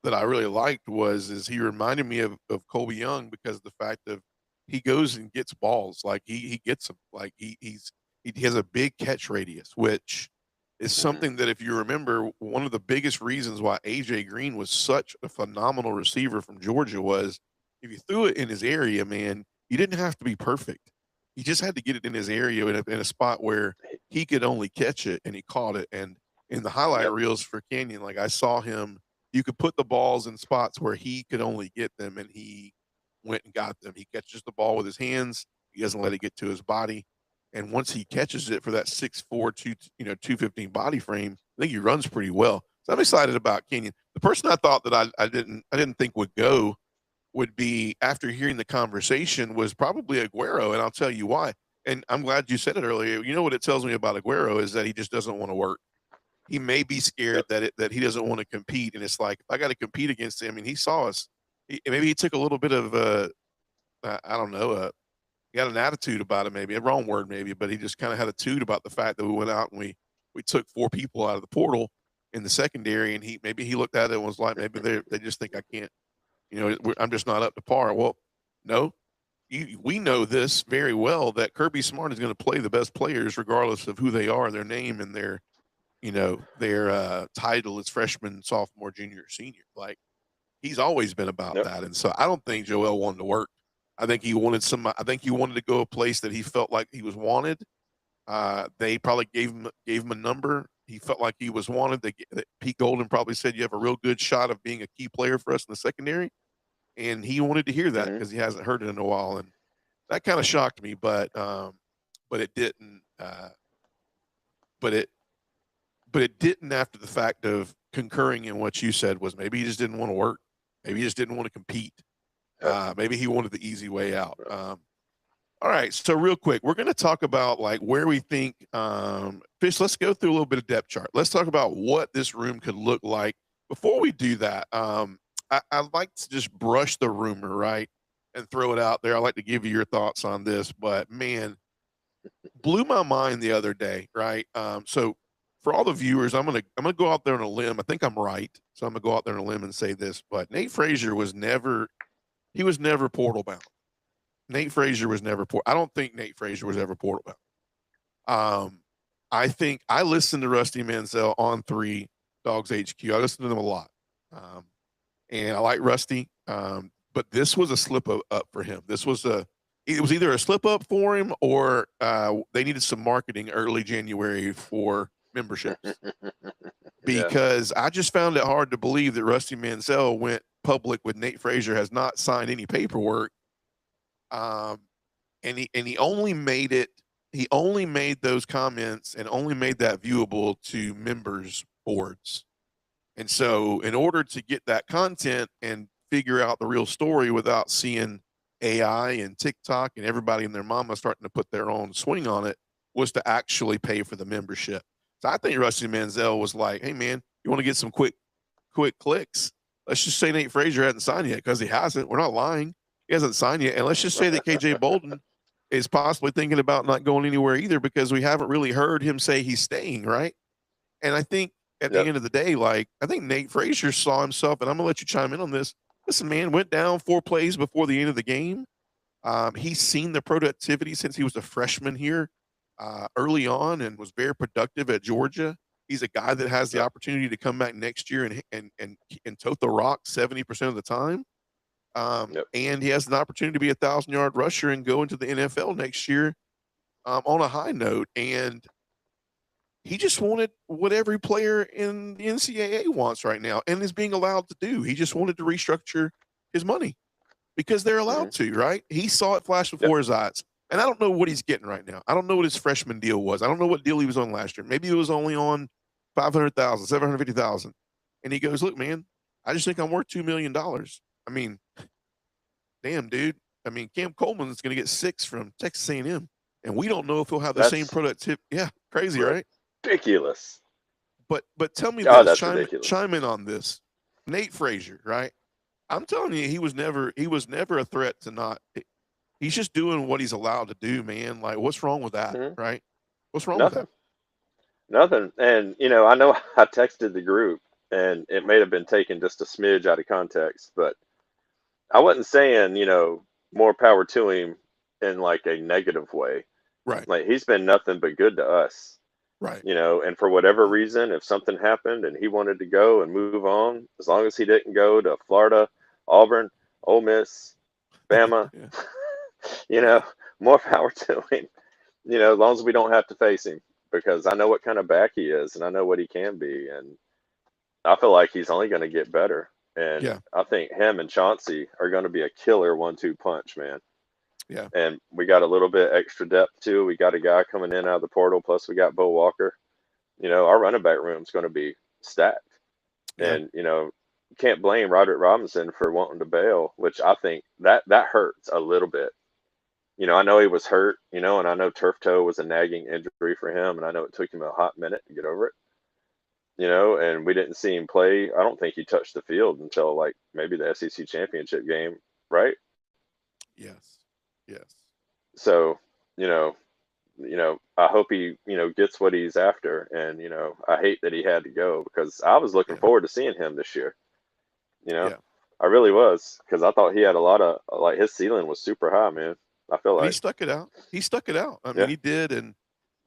that I really liked is he reminded me of Colby Young because of the fact of he goes and gets balls, like he gets them, like he has a big catch radius, which is Hmm. something that, if you remember, one of the biggest reasons why AJ Green was such a phenomenal receiver from Georgia was if you threw it in his area, man, you didn't have to be perfect. You just had to get it in his area in a spot where he could only catch it, and he caught it. And in the highlight Yep. reels for Canyon, like I saw him, you could put the balls in spots where he could only get them, and he went and got them. He catches the ball with his hands. He doesn't let it get to his body. And once he catches it for that 6'4", 215 body frame, I think he runs pretty well. So I'm excited about Kenyon. The person I thought that I didn't think would go would be, after hearing the conversation, was probably Aguero, and I'll tell you why. And I'm glad you said it earlier. You know what it tells me about Aguero is that he just doesn't want to work. He may be scared Yep. that he doesn't want to compete, and it's like, if I got to compete against him, and he saw us, maybe he took a little bit of I don't know, he had an attitude about it, maybe a wrong word, maybe, but he just kind of had a toot about the fact that we went out and we took 4 people out of the portal in the secondary, and he looked at it and was like, maybe they just think I can't, I'm just not up to par. Well, no, we know this very well, that Kirby Smart is going to play the best players regardless of who they are, their name, and their title is freshman, sophomore, junior, senior. Like, he's always been about Yep. that, and so I don't think Joel wanted to work. I think he wanted some. I think he wanted to go a place that he felt like he was wanted. They probably gave him a number. He felt like he was wanted. Pete Golden probably said, "You have a real good shot of being a key player for us in the secondary," and he wanted to hear that Hmm. because he hasn't heard it in a while, and that kind of shocked me. But it didn't. But it but it didn't, after the fact of concurring in what you said, was maybe he just didn't want to work. Maybe he just didn't want to compete. Yep. Maybe he wanted the easy way out. All right, so real quick, we're going to talk about like where we think, Fish. Let's go through a little bit of depth chart. Let's talk about what this room could look like. Before we do that, I'd like to just brush the rumor, right, and throw it out there. I'd like to give you your thoughts on this, but man, blew my mind the other day, right? So for all the viewers, I'm gonna go out there on a limb. I think I'm right, so I'm gonna go out there on a limb and say this. But Nate Frazier was never portal bound. Nate Frazier was never I don't think Nate Frazier was ever portal bound. I think I listened to Rusty Mansell on 3 Dogs HQ. I listened to them a lot, and I like Rusty. But this was a slip up for him. It was either a slip up for him, or they needed some marketing early January for memberships, Yeah. because I just found it hard to believe that Rusty Mansell went public with Nate Frazier has not signed any paperwork. Um, and he only made it. He only made those comments and only made that viewable to members boards. And so, in order to get that content and figure out the real story without seeing AI and TikTok and everybody and their mama starting to put their own swing on it, was to actually pay for the membership. So I think Rusty Manziel was like, "Hey man, you want to get some quick clicks? Let's just say Nate Frazier hasn't signed yet, because he hasn't. We're not lying. He hasn't signed yet. And let's just say that KJ Bolden is possibly thinking about not going anywhere either, because we haven't really heard him say he's staying, right?" And I think at the Yep. end of the day, like, I think Nate Frazier saw himself, and I'm gonna let you chime in on this. Listen, man, went down 4 plays before the end of the game. He's seen the productivity since he was a freshman here early on, and was very productive at Georgia. He's a guy that has the Yep. opportunity to come back next year and tote the rock 70% of the time. Yep. And he has an opportunity to be 1,000-yard rusher and go into the NFL next year. on a high note, and he just wanted what every player in the NCAA wants right now and is being allowed to do. He just wanted to restructure his money because they're allowed Hmm. to, right? He saw it flash Yep. before his eyes. And I don't know what he's getting right now. I don't know what his freshman deal was. I don't know what deal he was on last year. Maybe it was only on 500,000, 750,000. And he goes, "Look, man, I just think I'm worth $2 million." I mean, damn, dude. I mean, Cam Coleman is going to get 6 from Texas A&M, and we don't know if he'll have the same That's productivity. Yeah, crazy, right? ridiculous. But tell me Oh, this, that's ridiculous. chime in on this. Nate Frazier, right? I'm telling you, he was never a threat to not. He's just doing what he's allowed to do, man. Like, what's wrong with that, Hmm. right? What's wrong with that? Nothing. Nothing. And I know I texted the group, and it may have been taken just a smidge out of context, but I wasn't saying, more power to him in like a negative way. Right, Like he's been nothing but good to us, right, and for whatever reason, if something happened and he wanted to go and move on, as long as he didn't go to Florida, Auburn, Ole Miss, Bama, yeah, you yeah, know, more power to him. As long as we don't have to face him, because I know what kind of back he is and I know what he can be, and I feel like he's only going to get better. And yeah, I think him and Chauncey are going to be a killer 1-2 punch, man. yeah, And we got a little bit extra depth too. We got a guy coming in out of the portal, plus we got Bo Walker. Our running back room's going to be stacked. yeah. And you can't blame Roderick Robinson for wanting to bail, which I think that hurts a little bit. I know he was hurt, and I know turf toe was a nagging injury for him, and I know it took him a hot minute to get over it. And we didn't see him play. I don't think he touched the field until like maybe the SEC championship game, right? Yes, yes, So, you know, I hope he, gets what he's after. And, I hate that he had to go because I was looking yeah, forward to seeing him this year. You know, yeah. I really was, because I thought he had a lot of, like, his ceiling was super high, man. I feel And he like, stuck it out. He stuck it out. I mean, yeah, he did, and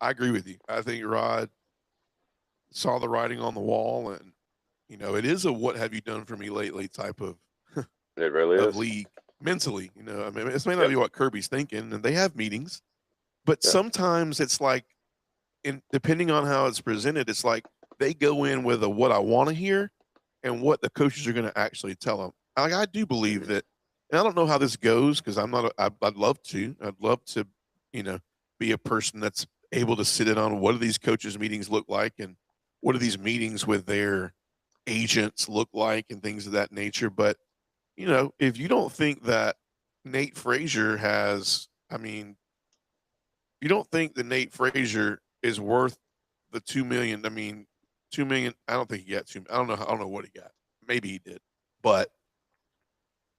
I agree with you. I think Rod saw the writing on the wall, and it is a "what have you done for me lately" type it really of is. league mentally. I mean, this may not Yep, be what Kirby's thinking, and they have meetings, but yep, sometimes it's like, depending on how it's presented, it's like they go in with a what I want to hear and what the coaches are going to actually tell them. Like, I do believe hmm, that, and I don't know how this goes because I'm not. I'd love to. I'd love to, you know, be a person that's able to sit in on what do these coaches meetings look like and what do these meetings with their agents look like and things of that nature. But if you don't think that Nate Frazier has, I mean, you don't think that Nate Frazier is worth the 2 million. I mean, 2 million. I don't think he got two. I don't know. I don't know what he got. Maybe he did, but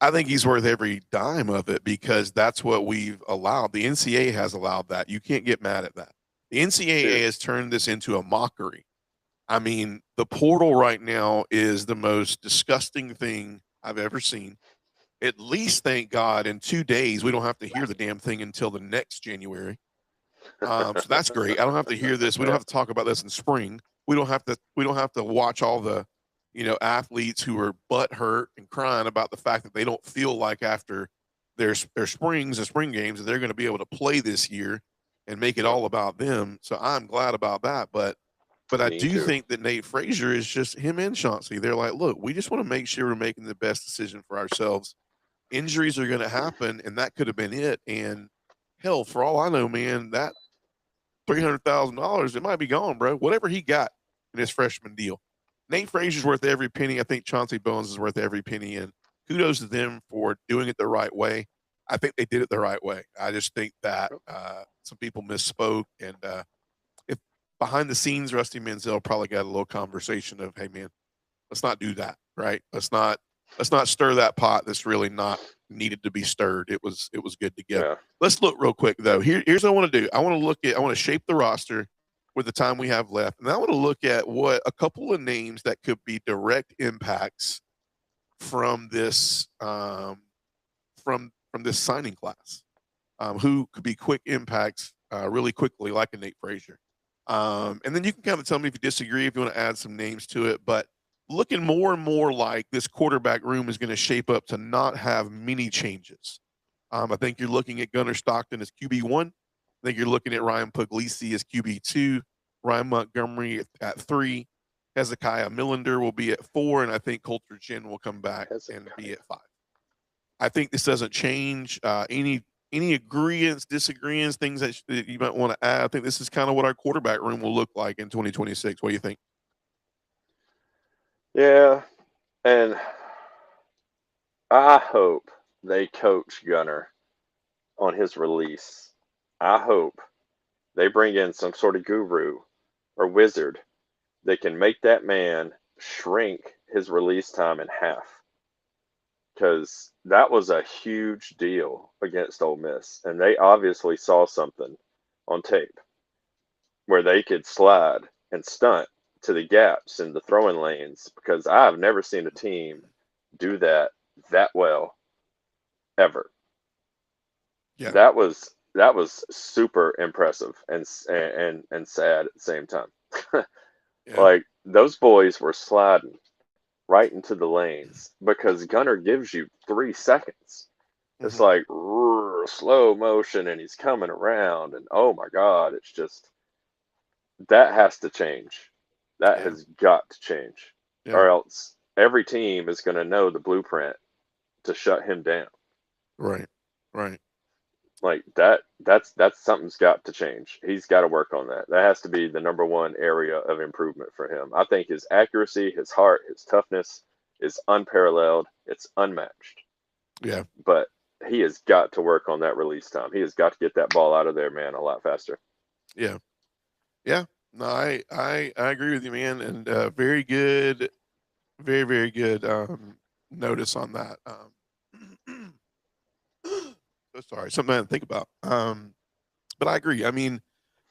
I think he's worth every dime of it because that's what we've allowed. The NCAA has allowed that. You can't get mad at that. The NCAA dude. has turned this into a mockery. I mean, the portal right now is the most disgusting thing I've ever seen. At least, thank God, in 2 days we don't have to hear the damn thing until the next January. So that's great. I don't have to hear this. We don't Yeah, have to talk about this in spring. We don't have to. We don't have to watch all the, athletes who are butt hurt and crying about the fact that they don't feel like after their springs and spring games that they're going to be able to play this year and make it yep, all about them. So I'm glad about that. But I me do too. think that Nate Frazier is just him and Chauncey. They're like, look, we just want to make sure we're making the best decision for ourselves. Injuries are going to happen, and that could have been it. And hell, for all I know, man, that $300,000, it might be gone, bro. Whatever he got in his freshman deal. Nate Frazier's worth every penny. I think Chauncey Bones is worth every penny. And kudos to them for doing it the right way. I think they did it the right way. I just think that some people misspoke. And if behind the scenes, Rusty Menzel probably got a little conversation of, hey, man, let's not do that, right? Let's not stir that pot that's really not needed to be stirred. It was good to go. Yeah, Let's look real quick though. Here's what I want to do. I want to shape the roster with the time we have left. And I want to look at what a couple of names that could be direct impacts from this from this signing class. Who could be quick impacts really quickly, like a Nate Frazier. And then you can kind of tell me if you disagree, if you want to add some names to it. But looking more and more like this quarterback room is going to shape up to not have many changes. I think you're looking at Gunnar Stockton as QB1. I think you're looking at Ryan Puglisi as QB2, Ryan Montgomery at 3, Hezekiah Millender will be at 4, and I think Coulter Jen will come back and be at 5. I think this doesn't change any agreements, disagreements, things that you might want to add. I think this is kind of what our quarterback room will look like in 2026. What do you think? Yeah, and I hope they coach Gunner on his release. I hope they bring in some sort of guru or wizard that can make that man shrink his release time in half. Because that was a huge deal against Ole Miss, and they obviously saw something on tape where they could slide and stunt to the gaps in the throwing lanes. Because I've never seen a team do that well ever. Yeah. That was super impressive and sad at the same time. Yeah. Like those boys were sliding right into the lanes because Gunner gives you 3 seconds. It's like slow motion and he's coming around and oh my God, it's just that has to change. That has got to change. Yeah. Or else every team is going to know the blueprint to shut him down. Right. Right. Like that's something's got to change. He's got to work on that. That has to be the number one area of improvement for him. I think his accuracy, his heart, his toughness is unparalleled. It's unmatched. Yeah. But he has got to work on that release time. He has got to get that ball out of there, man, a lot faster. Yeah. Yeah. No, I agree with you, man. And very good, very, very good notice on that. So sorry, something I didn't think about. But I agree. I mean,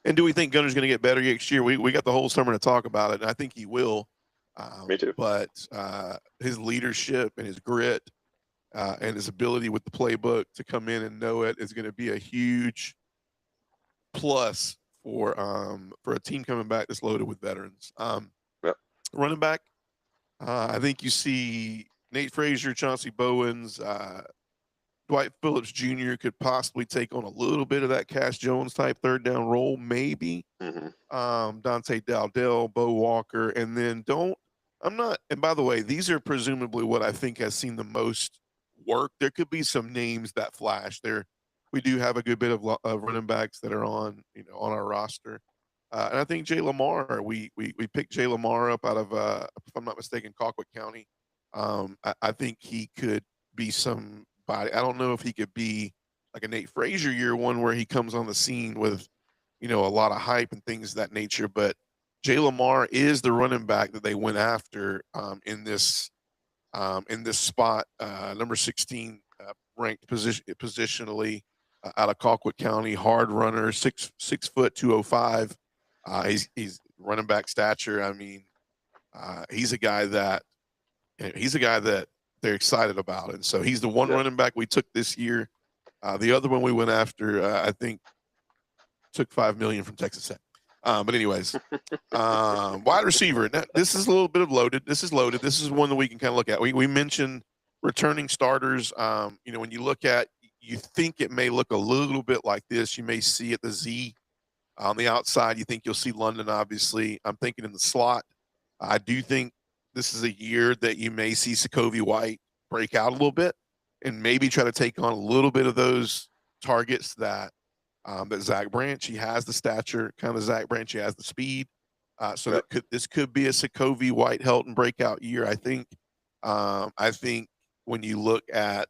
and do we think Gunner's going to get better next year? We got the whole summer to talk about it, and I think he will. Me too. But his leadership and his grit and his ability with the playbook to come in and know it is going to be a huge plus for a team coming back that's loaded with veterans. Yep. Running back, I think you see Nate Frazier, Chauncey Bowens, Dwight Phillips Jr. could possibly take on a little bit of that Cash Jones type third down role, maybe. Dante Dowdell, Bo Walker, and then and by the way, these are presumably what I think has seen the most work. There could be some names that flash there. We do have a good bit of running backs that are on our roster. And I think Jay Lamar, we picked Jay Lamar up out of, if I'm not mistaken, Colquitt County. I think he could be somebody. I don't know if he could be like a Nate Frazier year one where he comes on the scene with, a lot of hype and things of that nature. But Jay Lamar is the running back that they went after in this spot, number 16 ranked positionally out of Colquitt County, hard runner, 6 foot 205. He's running back stature. I mean, he's a guy that they're excited about, and so he's the one running back we took this year. The other one we went after, I think, took $5 million from Texas Tech. But anyways, wide receiver. Now, this is a little bit of loaded. This is loaded. This is one that we can kind of look at. We mentioned returning starters. When you look at, you think it may look a little bit like this. You may see it the Z on the outside. You think you'll see London. Obviously, I'm thinking in the slot. I do think this is a year that you may see Sokovia White break out a little bit and maybe try to take on a little bit of those targets that Zach Branch. He has the stature, kind of Zach Branch. He has the speed. So this could be a Sokovia White Helton breakout year. I think when you look at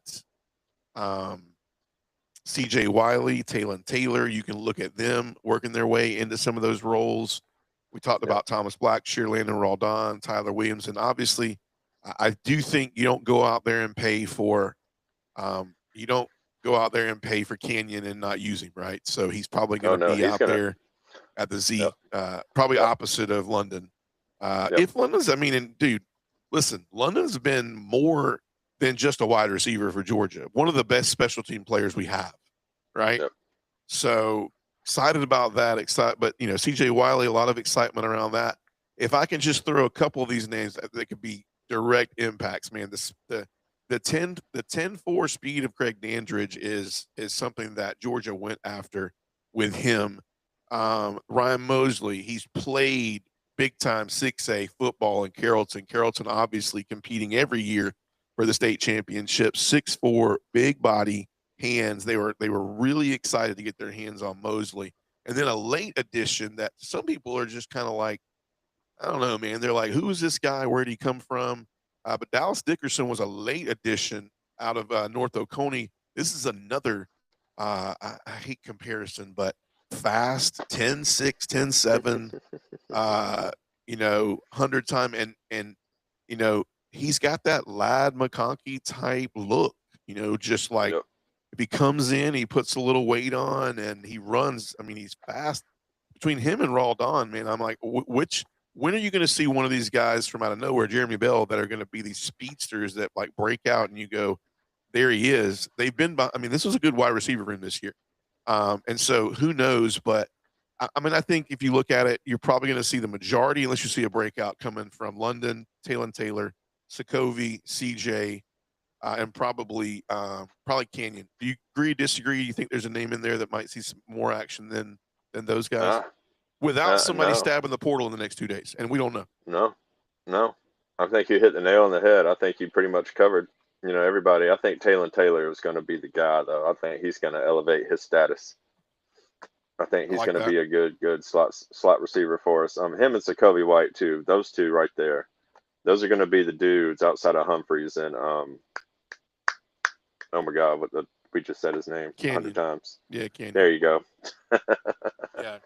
CJ Wiley, Talon Taylor, you can look at them working their way into some of those roles. We talked about Thomas Blackshear, Landon Raldon, Tyler Williams, and obviously, I do think you don't go out there and pay for Canyon and not use him, right? So he's probably going to be out there at the Z, probably opposite of London. If London's, dude, listen, London's been more than just a wide receiver for Georgia. One of the best special team players we have, right? Yep. So excited about that. But CJ Wiley, a lot of excitement around that. If I can just throw a couple of these names that could be direct impacts, man. The 10-4 speed of Craig Dandridge is something that Georgia went after with him. Ryan Mosley, he's played big time 6A football in Carrollton. Carrollton obviously competing every year for the state championship. 6'4", big body, hands. They were really excited to get their hands on Mosley. And then a late addition that some people are just kind of like, I don't know, man. They're like, who is this guy? Where did he come from? But Dallas Dickerson was a late addition out of North Oconee. This is another, I hate comparison, but fast, 10-6, 10-7, 100 time. And, he's got that Ladd McConkey type look, just like Yep. if he comes in, he puts a little weight on and he runs. I mean, he's fast. Between him and Raul Don, man, I'm like, when are you going to see one of these guys from out of nowhere, Jeremy Bell, that are going to be these speedsters that like break out and you go, there he is. They've been by, I mean, this was a good wide receiver room this year. And so who knows, but I think if you look at it, you're probably going to see the majority, unless you see a breakout coming from London, Talon Taylor, Sokovie, CJ, and probably Canyon. Do you agree, disagree? You think there's a name in there that might see some more action than those guys? Without somebody No. stabbing the portal in the next 2 days, and we don't know. No. I think you hit the nail on the head. I think you pretty much covered, everybody. I think Talon Taylor is going to be the guy, though. I think he's going to elevate his status. I think he's going to be a good slot receiver for us. Him and Sokovie White too. Those two right there. Those are going to be the dudes outside of Humphreys and oh my God, we just said his name 100 times. Yeah, Canyon. There you go. Yeah.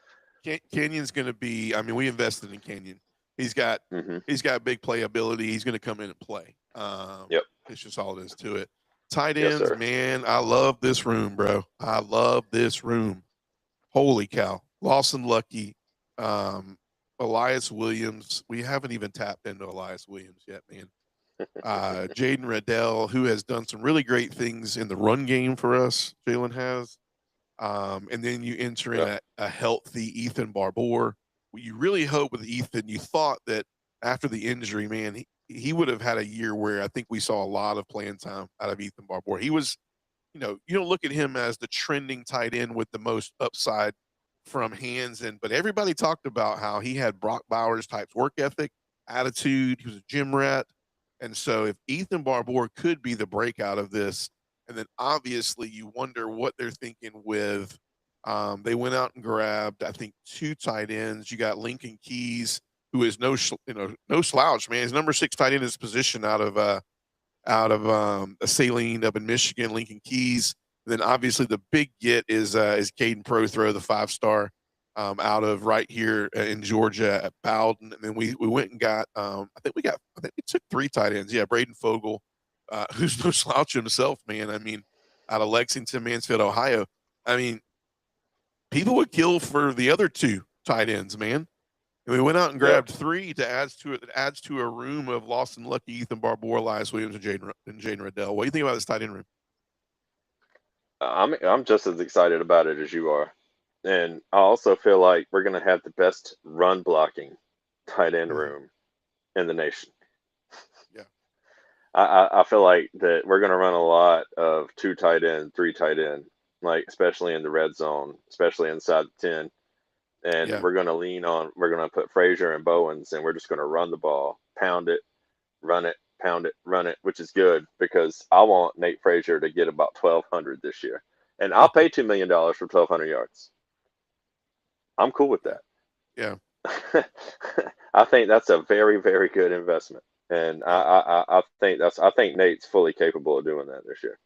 Canyon's going to be. I mean, we invested in Canyon. He's got big playability. He's going to come in and play. Yep. It's just all it is to it. Tight ends, man. I love this room, bro. I love this room. Holy cow! Lawson Lucky, Elias Williams. We haven't even tapped into Elias Williams yet, man. Jaden Riddell, who has done some really great things in the run game for us. Jalen has. And then you enter in a healthy Ethan Barbour. You really hope with Ethan, you thought that after the injury, man, he would have had a year where I think we saw a lot of playing time out of Ethan Barbour. He was, you don't look at him as the trending tight end with the most upside from hands, but everybody talked about how he had Brock Bowers type work ethic, attitude. He was a gym rat. And so if Ethan Barbour could be the breakout of this, and then obviously you wonder what they're thinking with. They went out and grabbed, I think, 2 tight ends. You got Lincoln Keys, who is no slouch, man. He's number 6 tight end in his position out of Saline up in Michigan. Lincoln Keys. And then obviously the big get is Caden Prothro, the 5-star out of right here in Georgia at Bowden. And then we went and got I think we took 3 tight ends. Yeah, Braden Fogel. Who's no slouch himself, man. I mean, out of Lexington, Mansfield, Ohio. I mean, people would kill for the other 2 tight ends, man. And we went out and grabbed 3 to add to it. That adds to a room of Lawson Lucky, Ethan Barbour, Elias Williams, and Jaden Riddell. What do you think about this tight end room? I'm just as excited about it as you are, and I also feel like we're going to have the best run blocking tight end room in the nation. I feel like that we're going to run a lot of 2 tight end, 3 tight end, like especially in the red zone, especially inside the 10. And we're going to put Frazier and Bowens, and we're just going to run the ball, pound it, run it, pound it, run it, which is good because I want Nate Frazier to get about 1,200 this year. And I'll pay $2 million for 1,200 yards. I'm cool with that. Yeah. I think that's a very, very good investment. And I think Nate's fully capable of doing that this year.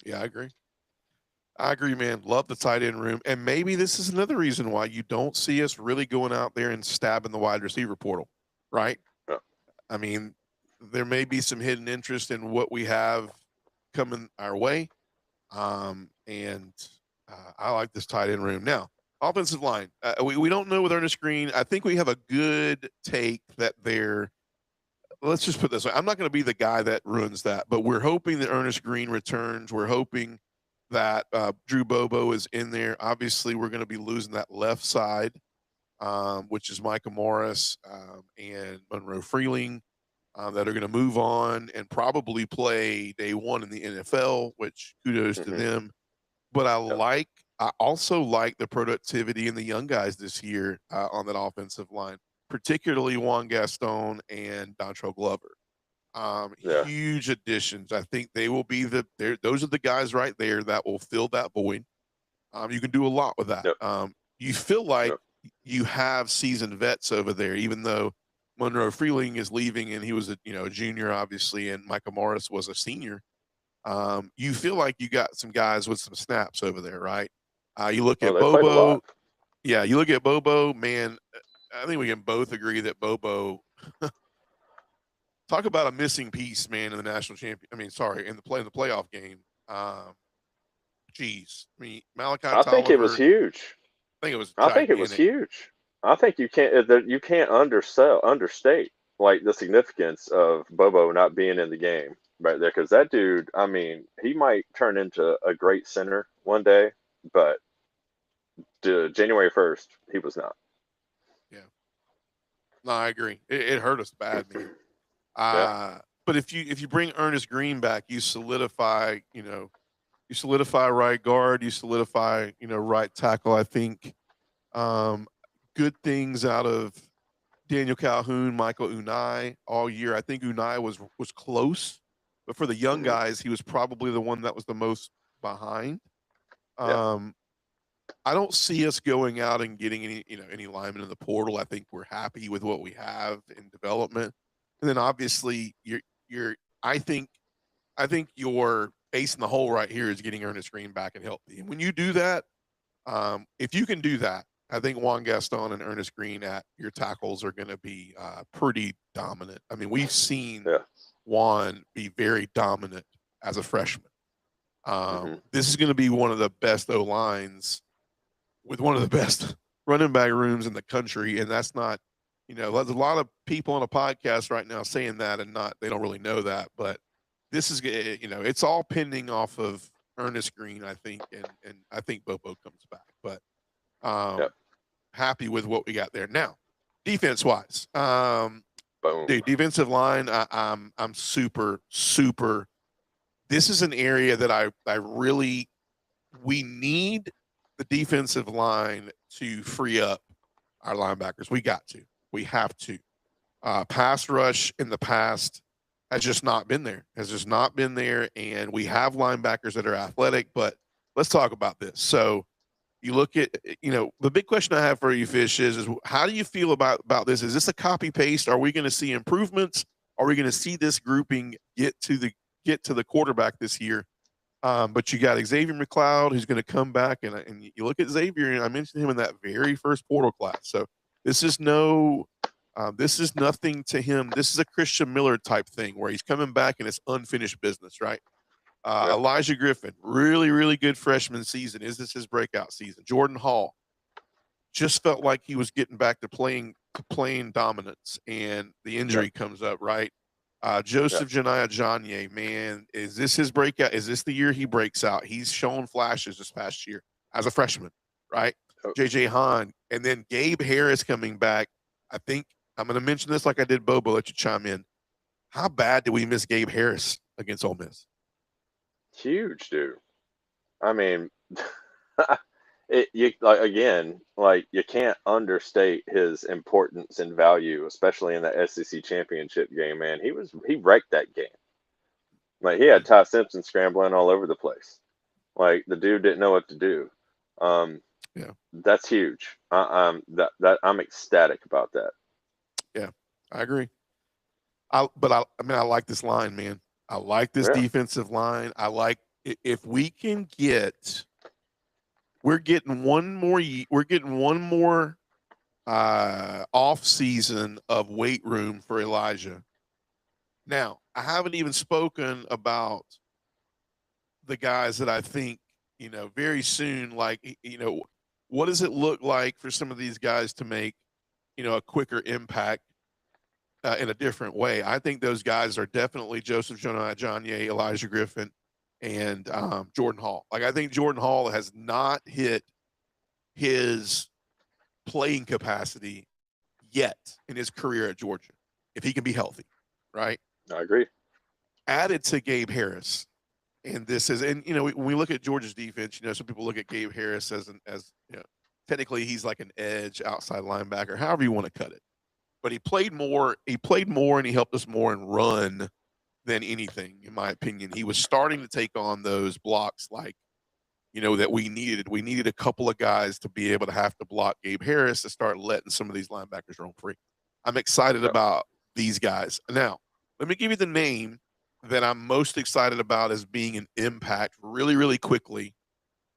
Yeah, I agree, man. Love the tight end room. And maybe this is another reason why you don't see us really going out there and stabbing the wide receiver portal, right? Yeah. I mean, there may be some hidden interest in what we have coming our way. And I like this tight end room. Now, offensive line. We don't know with Ernest Green. I think we have a good take that they're – let's just put it this way. I'm not going to be the guy that ruins that, but we're hoping that Ernest Green returns. We're hoping that Drew Bobo is in there. Obviously, we're going to be losing that left side, which is Micah Morris and Monroe Freeling that are going to move on and probably play day 1 in the NFL, which kudos to them. But I like I also like the productivity in the young guys this year on that offensive line, particularly Juan Gaston and Dontrell Glover. Yeah. Huge additions. I think they will be those are the guys right there that will fill that void. You can do a lot with that. Yep. You feel like Yep. you have seasoned vets over there, even though Monroe Freeling is leaving and he was a junior, obviously, and Micah Morris was a senior. You feel like you got some guys with some snaps over there, right? You look Well, at they played a Bobo. lot. Yeah, you look at Bobo, man. I think we can both agree that Bobo talk about a missing piece, man, in the national champion. I mean, sorry, in the playoff game. Geez, I mean Malachi I think it was Tolliver. huge. I think it was I think it was gigantic. huge. I think you can't understate like the significance of Bobo not being in the game right there, because that dude, I mean, he might turn into a great center one day, but January 1st, he was not. Yeah, no, I agree. It hurt us bad, man. Yeah. But if you bring Ernest Green back, you solidify right guard, you solidify right tackle. I think good things out of Daniel Calhoun, Michael Unai all year. I think Unai was close, but for the young Hmm. guys, he was probably the one that was the most behind. Yeah. I don't see us going out and getting any linemen in the portal. I think we're happy with what we have in development. And then obviously you're I think your ace in the hole right here is getting Ernest Green back and healthy. And when you do that, if you can do that, I think Juan Gaston and Ernest Green at your tackles are going to be pretty dominant. I mean, we've seen Yeah. Juan be very dominant as a freshman. Hmm. This is going to be one of the best O lines with one of the best running back rooms in the country, and that's not. There's a lot of people on a podcast right now saying that, and they don't really know that, but this is it's all pending off of Ernest Green, I think, and I think Bobo comes back, but Yep. happy with what we got there. Now, defense wise, Boom. dude, defensive line, I'm super. This is an area that I really we need the defensive line to free up our linebackers. We have to. Pass rush in the past has just not been there. And we have linebackers that are athletic. But let's talk about this. So you look at the big question I have for you, Fish, is how do you feel about this? Is this a copy paste? Are we going to see improvements? Are we going to see this grouping get to the quarterback this year? But you got Xavier McLeod who's going to come back, and you look at Xavier, and I mentioned him in that very first portal class. So this is nothing to him. This is a Christian Miller type thing where he's coming back and it's unfinished business, right? Yeah. Elijah Griffin, really, really good freshman season. Is this his breakout season? Jordan Hall just felt like he was getting back to playing dominance, and the injury comes up, right? Joseph Janiah, man, is this his breakout? Is this the year he breaks out? He's shown flashes this past year as a freshman, right? J.J. Hahn, and then Gabe Harris coming back. I think I'm going to mention this like I did Bobo. Let you chime in. How bad did we miss Gabe Harris against Ole Miss? Huge, dude. I mean, you can't understate his importance and value, especially in the SEC championship game. Man, he wrecked that game. Like, he had Ty Simpson scrambling all over the place. Like, the dude didn't know what to do. That's huge. I'm ecstatic about that. Yeah, I agree. I like this line, man. I like this defensive line. I like if we can we're getting one more off season of weight room for Elijah. Now, I haven't even spoken about the guys that I think, very soon, like, what does it look like for some of these guys to make, a quicker impact in a different way? I think those guys are definitely Joseph Janiah, Elijah Griffin, and Jordan Hall. Like, I think Jordan Hall has not hit his playing capacity yet in his career at Georgia, if he can be healthy, right? I agree. Added to Gabe Harris, And this is, and when we look at Georgia's defense, some people look at Gabe Harris as technically he's like an edge outside linebacker, however you want to cut it. But he played more. He played more, and he helped us more in run than anything, in my opinion. He was starting to take on those blocks like that we needed. We needed a couple of guys to be able to have to block Gabe Harris to start letting some of these linebackers roam free. I'm excited Yep. about these guys. Now, let me give you the name that I'm most excited about as being an impact really, really quickly.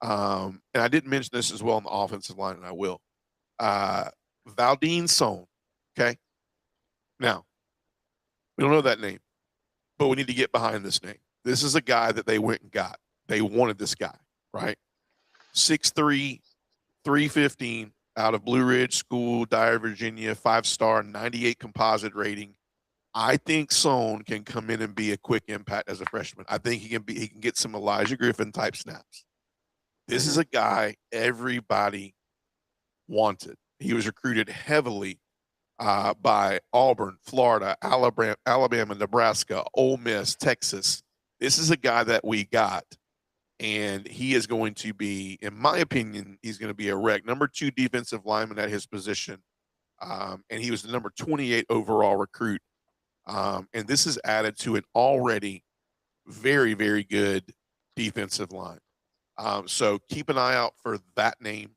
And I didn't mention this as well on the offensive line, and I will. Valdine Sohn. Okay. Now, we don't know that name, but we need to get behind this name. This is a guy that they went and got. They wanted this guy, right? 6'3", 315 out of Blue Ridge School, Dyer, Virginia, 5-star, 98 composite rating. I think Sohn can come in and be a quick impact as a freshman. I think he can get some Elijah Griffin type snaps. This is a guy everybody wanted. He was recruited heavily by Auburn, Florida, Alabama, Nebraska, Ole Miss, Texas. This is a guy that we got, and he is going to be, in my opinion, he's going to be a wreck. Number 2 defensive lineman at his position, and he was the number 28 overall recruit. And this is added to an already very, very good defensive line. So keep an eye out for that name.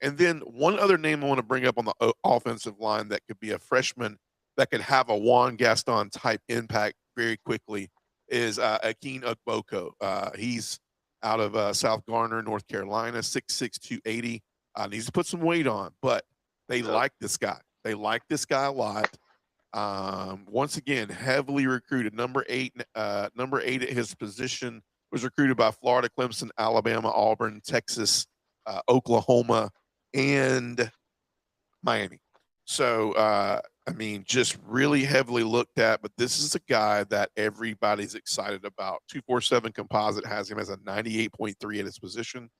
And then one other name I want to bring up on the offensive line that could be a freshman that could have a Juan Gaston type impact very quickly is Akeem Ugboko. He's out of South Garner, North Carolina, 6'6", 280. Needs to put some weight on, but they like this guy. They like this guy a lot. Once again, heavily recruited. Number 8 at his position, was recruited by Florida, Clemson, Alabama, Auburn, Texas, Oklahoma, and Miami. So, just really heavily looked at, but this is a guy that everybody's excited about. 247 composite has him as a 98.3 at his position.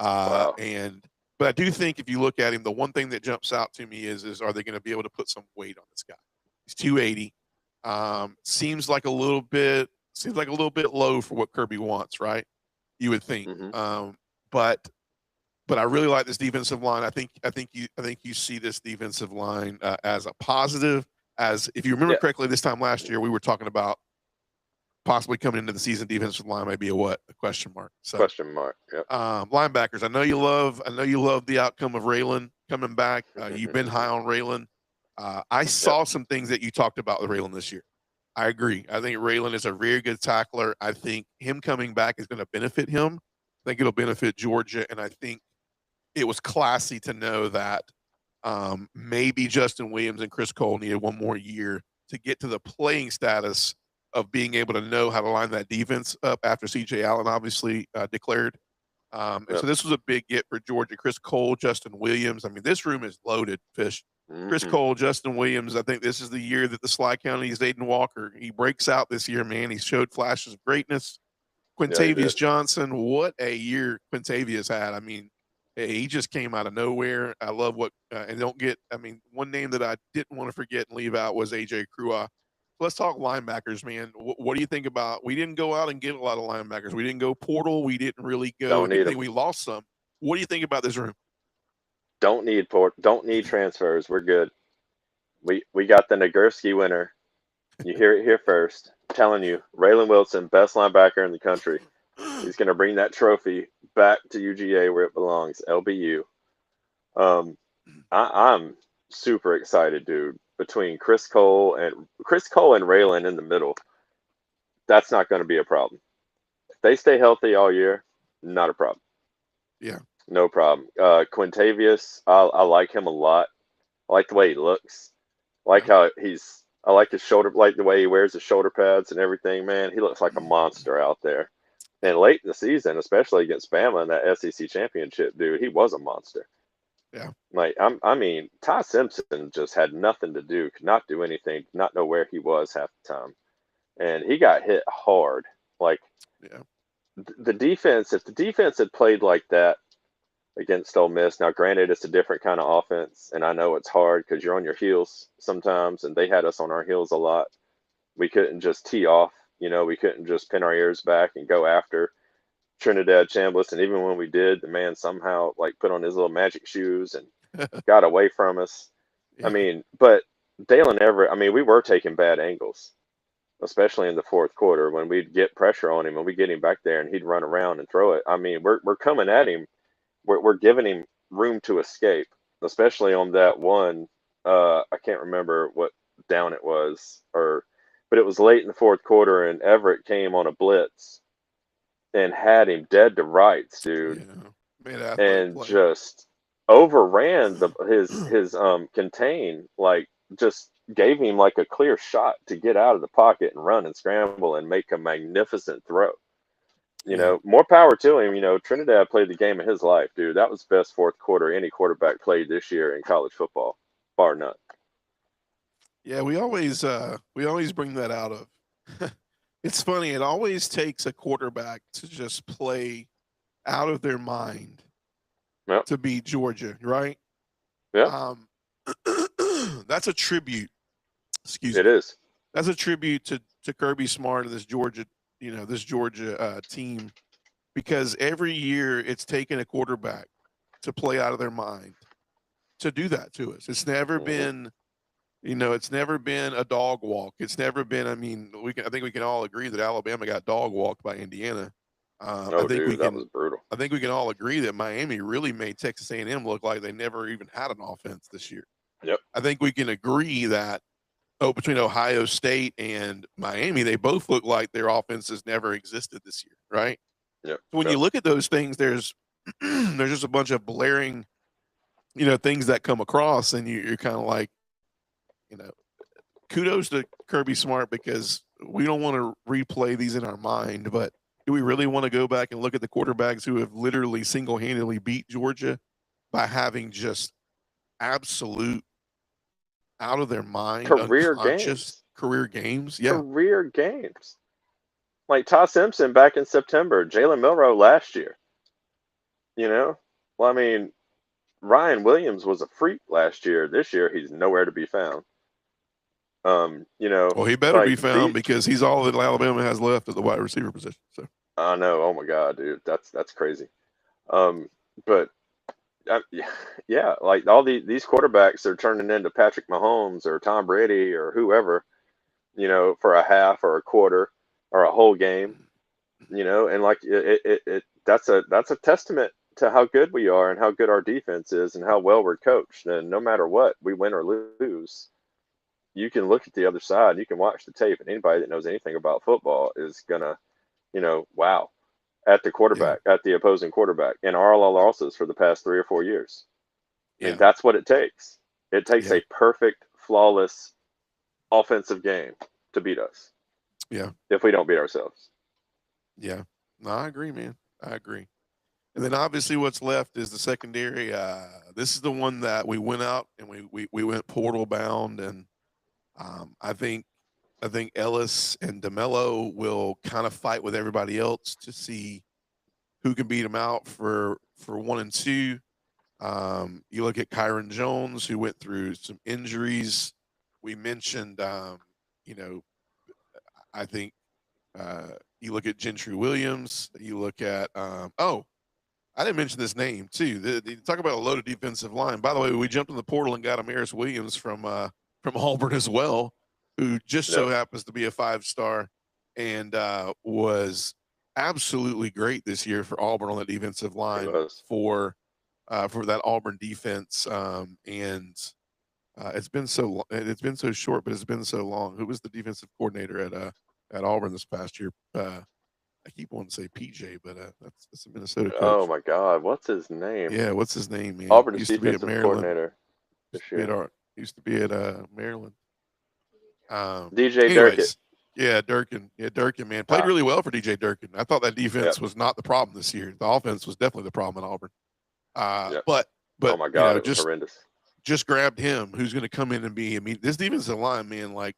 Wow. But I do think if you look at him, the one thing that jumps out to me is are they going to be able to put some weight on this guy? He's 280. Seems like a little bit low for what Kirby wants, right? You would think. But I really like this defensive line. I think you see this defensive line as a positive. As if you remember correctly, this time last year we were talking about possibly coming into the season, defensive line might be a question mark. So question mark. Yep. Linebackers. I know you love the outcome of Raylan coming back. You've been high on Raylan. I saw some things that you talked about with Raylan this year. I agree. I think Raylan is a very good tackler. I think him coming back is going to benefit him. I think it'll benefit Georgia, and I think it was classy to know that maybe Justin Williams and Chris Cole needed one more year to get to the playing status of being able to know how to line that defense up after C.J. Allen obviously declared. So this was a big get for Georgia. Chris Cole, Justin Williams. I mean, this room is loaded, Fish. Chris Cole, Justin Williams. I think this is the year that the Sly County's Aiden Walker, he breaks out this year, man. He showed flashes of greatness. Quintavious Johnson, what a year Quintavious had. I mean, he just came out of nowhere. I love what one name that I didn't want to forget and leave out was A.J. Crua. Let's talk linebackers, man. What do you think about? We didn't go out and get a lot of linebackers. We didn't go portal. We didn't really go. We lost some. What do you think about this room? Don't need transfers. We're good. We got the Nagurski winner. You hear it here first. I'm telling you, Raylan Wilson, best linebacker in the country. He's going to bring that trophy back to UGA where it belongs, LBU. I'm super excited, dude. Between Chris Cole and Raylan in the middle, that's not going to be a problem. If they stay healthy all year, not a problem. Yeah. No problem. Quintavious, I like him a lot. I like the way he looks. I like I like his shoulder, like the way he wears his shoulder pads and everything, man. He looks like a monster out there. And late in the season, especially against Bama in that SEC championship, dude, he was a monster. Yeah. Ty Simpson just had nothing to do, could not do anything, not know where he was half the time. And he got hit hard. The defense, if the defense had played like that against Ole Miss, now granted it's a different kind of offense, and I know it's hard because you're on your heels sometimes, and they had us on our heels a lot. We couldn't just tee off We couldn't just pin our ears back and go after Trinidad Chambliss. And even when we did, the man somehow like put on his little magic shoes and got away from us. I Yeah. mean, but Dalen Everett, I mean, we were taking bad angles, especially in the fourth quarter when we'd get pressure on him and we get him back there and he'd run around and throw it. I mean, we're coming at him. We're giving him room to escape, especially on that one. I can't remember what down it was, but it was late in the fourth quarter and Everett came on a blitz and had him dead to rights, dude, Yeah. Made an athletic and play. just overran his contain, like just gave him like a clear shot to get out of the pocket and run and scramble and make a magnificent throw. Yeah. More power to him. Trinidad played the game of his life, dude. That was the best fourth quarter any quarterback played this year in college football, bar none. Yeah, we always bring that out of. It's funny. It always takes a quarterback to just play out of their mind Yep. to beat Georgia, right? Yeah. That's a tribute. Excuse me. It is. That's a tribute to Kirby Smart and this Georgia, this Georgia team, because every year it's taken a quarterback to play out of their mind to do that to us. It's never been, it's never been a dog walk. It's never been. I mean, I think we can all agree that Alabama got dog walked by Indiana. I think dude, we that can. was brutal. I think we can all agree that Miami really made Texas A&M look like they never even had an offense this year. Yep. I think we can agree that between Ohio State and Miami, they both look like their offenses never existed this year, right? Yep. So when you look at those things, there's just a bunch of blaring, things that come across, and you're kind of like, kudos to Kirby Smart, because we don't want to replay these in our mind, but do we really want to go back and look at the quarterbacks who have literally single-handedly beat Georgia by having just absolute out of their mind career unconscious games? Career games? Yeah. Career games. Like Todd Simpson back in September, Jalen Milroe last year. Well, I mean, Ryan Williams was a freak last year. This year, he's nowhere to be found. Well, he better like be found because he's all that Alabama has left at the wide receiver position. So I know. Oh my God, dude, that's crazy. But yeah, like all these quarterbacks are turning into Patrick Mahomes or Tom Brady or whoever, for a half or a quarter or a whole game, and like that's a testament to how good we are and how good our defense is and how well we're coached. And no matter what, we win or lose, you can look at the other side, you can watch the tape, and anybody that knows anything about football is gonna, wow, at the quarterback, at the opposing quarterback, and our losses for the past 3 or 4 years. And that's what it takes. It takes a perfect, flawless offensive game to beat us. Yeah. If we don't beat ourselves. Yeah. No, I agree, man. I agree. And then obviously what's left is the secondary. This is the one that we went out and we went portal bound, and I think Ellis and DeMello will kind of fight with everybody else to see who can beat them out for 1 and 2. You look at Kyron Jones, who went through some injuries. We mentioned, I think you look at Gentry Williams. You look at, I didn't mention this name too. Talk about a loaded defensive line. By the way, we jumped in the portal and got Amaris Williams from Auburn as well, who just so happens to be a 5-star and was absolutely great this year for Auburn on that defensive line for that Auburn defense. And it's been so short, but it's been so long. Who was the defensive coordinator at Auburn this past year? I keep wanting to say PJ, but that's a Minnesota coach. Oh my God, what's his name? Yeah, what's his name, man? Auburn's used to be at Maryland. Coordinator this year. Used to be at Maryland. DJ Durkin. Yeah, Durkin. Yeah, Durkin, man. Played really well for DJ Durkin. I thought that defense was not the problem this year. The offense was definitely the problem in Auburn. But oh my God, it was horrendous. Just grabbed him, who's going to come in and be. I mean, this defensive line, man, like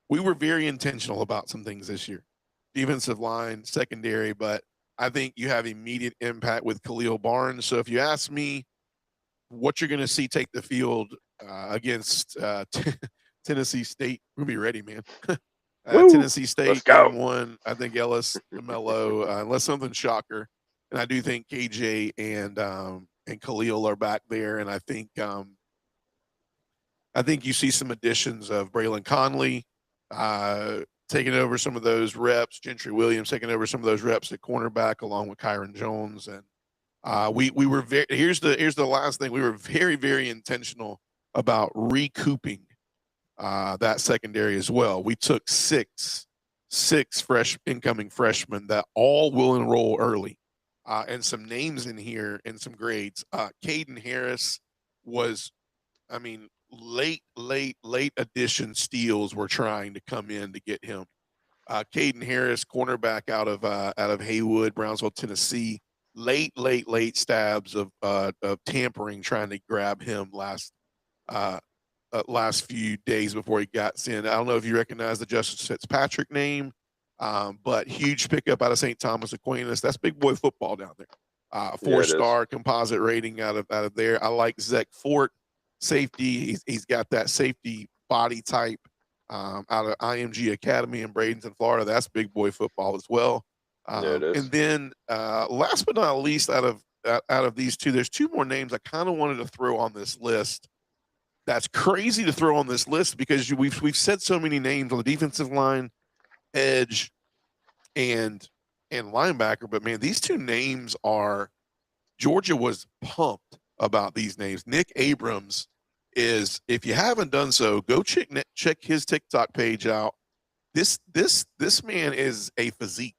we were very intentional about some things this year. Defensive line, secondary, but I think you have immediate impact with Khalil Barnes. So if you ask me what you're going to see take the field against Tennessee State, we'll be ready, man. Woo! Tennessee Let's State go. game 1. I think Ellis, DeMello, unless something shocker, and I do think KJ and Khalil are back there, and I think you see some additions of Braylon Conley taking over some of those reps. Gentry Williams taking over some of those reps at cornerback, along with Kyron Jones. And we were very. Here's the last thing. We were very, very intentional about recouping that secondary as well. We took six incoming freshmen that all will enroll early, and some names in here and some grades. Caden Harris was, I mean, late addition steals were trying to come in to get him. Caden Harris, cornerback out of Haywood, Brownsville, Tennessee. Late stabs of tampering, trying to grab him last few days before he got in. I don't know if you recognize the Justice Fitzpatrick name, but huge pickup out of St. Thomas Aquinas. That's big boy football down there. 4-star composite rating out of there. I like Zach Fort, safety. He's got that safety body type out of IMG Academy in Bradenton, Florida. That's big boy football as well. And then last but not least, out of these two, there's two more names I kind of wanted to throw on this list. That's crazy to throw on this list because we've said so many names on the defensive line, edge, and linebacker. But man, these two names are, Georgia was pumped about these names. Nick Abrams is, if you haven't done so, go check his TikTok page out. This man is a physique.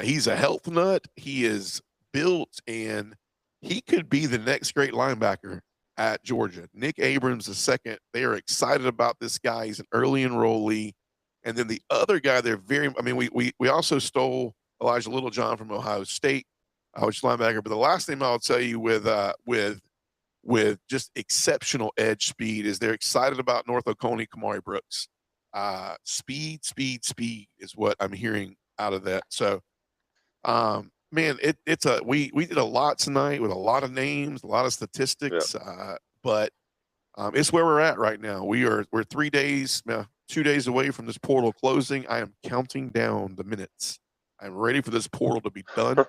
He's a health nut. He is built, and he could be the next great linebacker at Georgia. Nick Abrams the second. They are excited about this guy. He's an early enrollee. And then the other guy, we also stole Elijah Littlejohn from Ohio State, which is linebacker. But the last thing I'll tell you with just exceptional edge speed is they're excited about North Oconee, Kamari Brooks. Speed is what I'm hearing out of that. So, man, we did a lot tonight with a lot of names, a lot of statistics, but it's where we're at right now. We're 2 days away from this portal closing. I am counting down the minutes. I'm ready for this portal to be done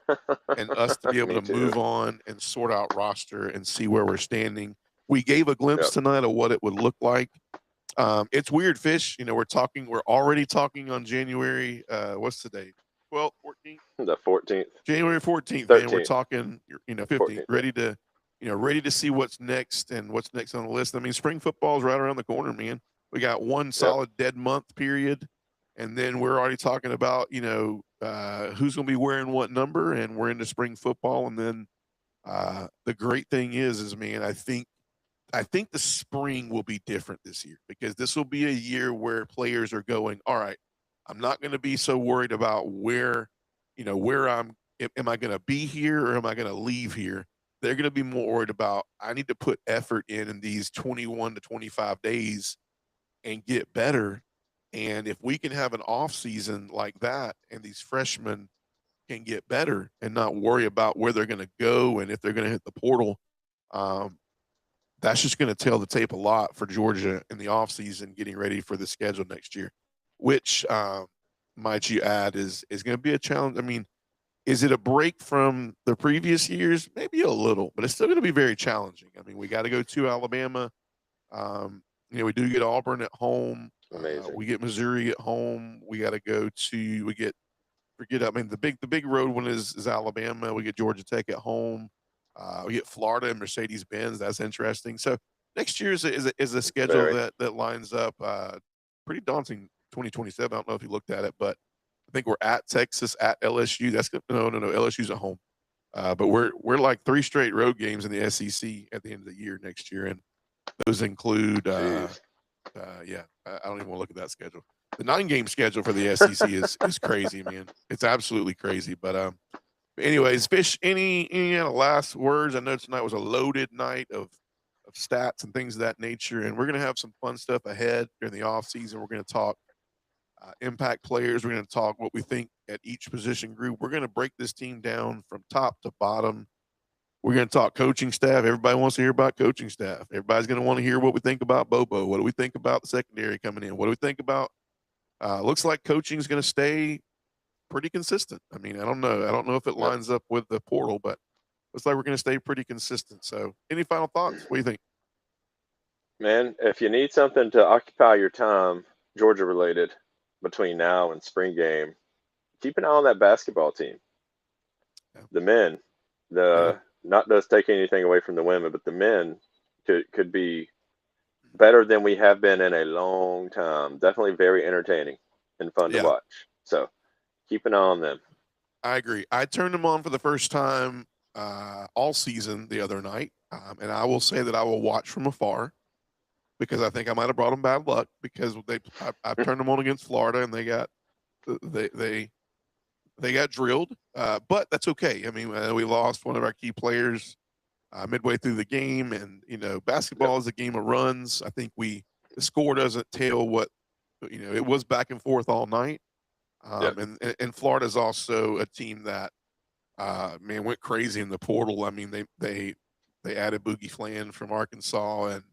and us to be able to move on and sort out roster and see where we're standing. We gave a glimpse tonight of what it would look like. It's weird, Fish. We're already talking on January. What's the date? 12th, 14th? The 14th. January 14th, 13th. man. We're talking, 15th, ready to see what's next and what's next on the list. I mean, spring football is right around the corner, man. We got one solid dead month period, and then we're already talking about, who's going to be wearing what number, and we're into spring football. And then the great thing is, man, I think the spring will be different this year because this will be a year where players are going, all right, I'm not going to be so worried about where am I going to be here or am I going to leave here? They're going to be more worried about, I need to put effort in these 21 to 25 days and get better. And if we can have an off season like that and these freshmen can get better and not worry about where they're going to go and if they're going to hit the portal, that's just going to tell the tape a lot for Georgia in the offseason, getting ready for the schedule next year, which, might you add, is going to be a challenge. I mean, is it a break from the previous years? Maybe a little, but it's still going to be very challenging. I mean, we got to go to Alabama. We do get Auburn at home. We get Missouri at home. We got to go to, the big road one is Alabama. We get Georgia Tech at home. We get Florida and Mercedes-Benz. That's interesting. So next year is a schedule that lines up pretty daunting. 2027. I don't know if you looked at it, but I think we're at Texas, at LSU. No. LSU's at home. But we're like 3 straight road games in the SEC at the end of the year next year, and those include I don't even want to look at that schedule. The 9-game schedule for the SEC is crazy, man. It's absolutely crazy. But anyways, Fish, any last words? I know tonight was a loaded night of stats and things of that nature, and we're going to have some fun stuff ahead during the off season. We're going to talk impact players. We're going to talk what we think at each position group. We're going to break this team down from top to bottom. We're going to talk coaching staff. Everybody wants to hear about coaching staff. Everybody's going to want to hear what we think about Bobo. What do we think about the secondary coming in? What do we think about Looks like coaching is going to stay pretty consistent. I mean, I don't know. I don't know if it lines up with the portal, but looks like we're going to stay pretty consistent. So, any final thoughts? What do you think? Man, if you need something to occupy your time, Georgia related, between now and spring game, keep an eye on that basketball team. Yeah. The men, Yeah. not us taking anything away from the women, but the men could be better than we have been in a long time. Definitely very entertaining and fun to Yeah. watch. So keep an eye on them. I agree. I turned them on for the first time all season the other night, and I will say that I will watch from afar because I think I might have brought them bad luck because I turned them on against Florida and they got drilled, but that's okay. I mean, we lost one of our key players midway through the game, and basketball is a game of runs. I think the score doesn't tell what it was back and forth all night. And Florida's also a team that went crazy in the portal. I mean, they added Boogie Flan from Arkansas, and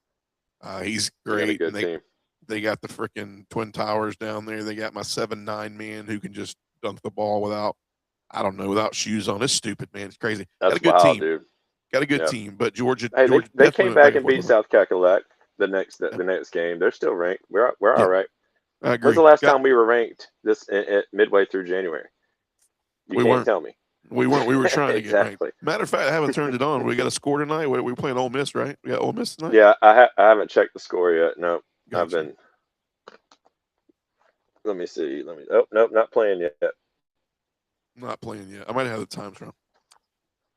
he's great. They got a good And team. they got the freaking Twin Towers down there. They got my 7'9" man who can just dunk the ball without shoes on. It's stupid, man. It's crazy. That's Got a good wild, team. dude. Got a good team, but Georgia. Hey, Georgia they definitely came went back and and forth beat with them. South Cackalack the next game. They're still ranked. We're Yeah. all right. I agree. When's the last time we were ranked midway through January? You We can't weren't. tell me. We weren't. We were trying to get Exactly. ranked. Matter of fact, I haven't turned it on. We got a score tonight. We're playing Ole Miss, right? We got Ole Miss tonight. Yeah, I haven't checked the score yet. No, Gotcha. I've been. Let me see. Oh, nope, not playing yet. Not playing yet. I might have the times wrong.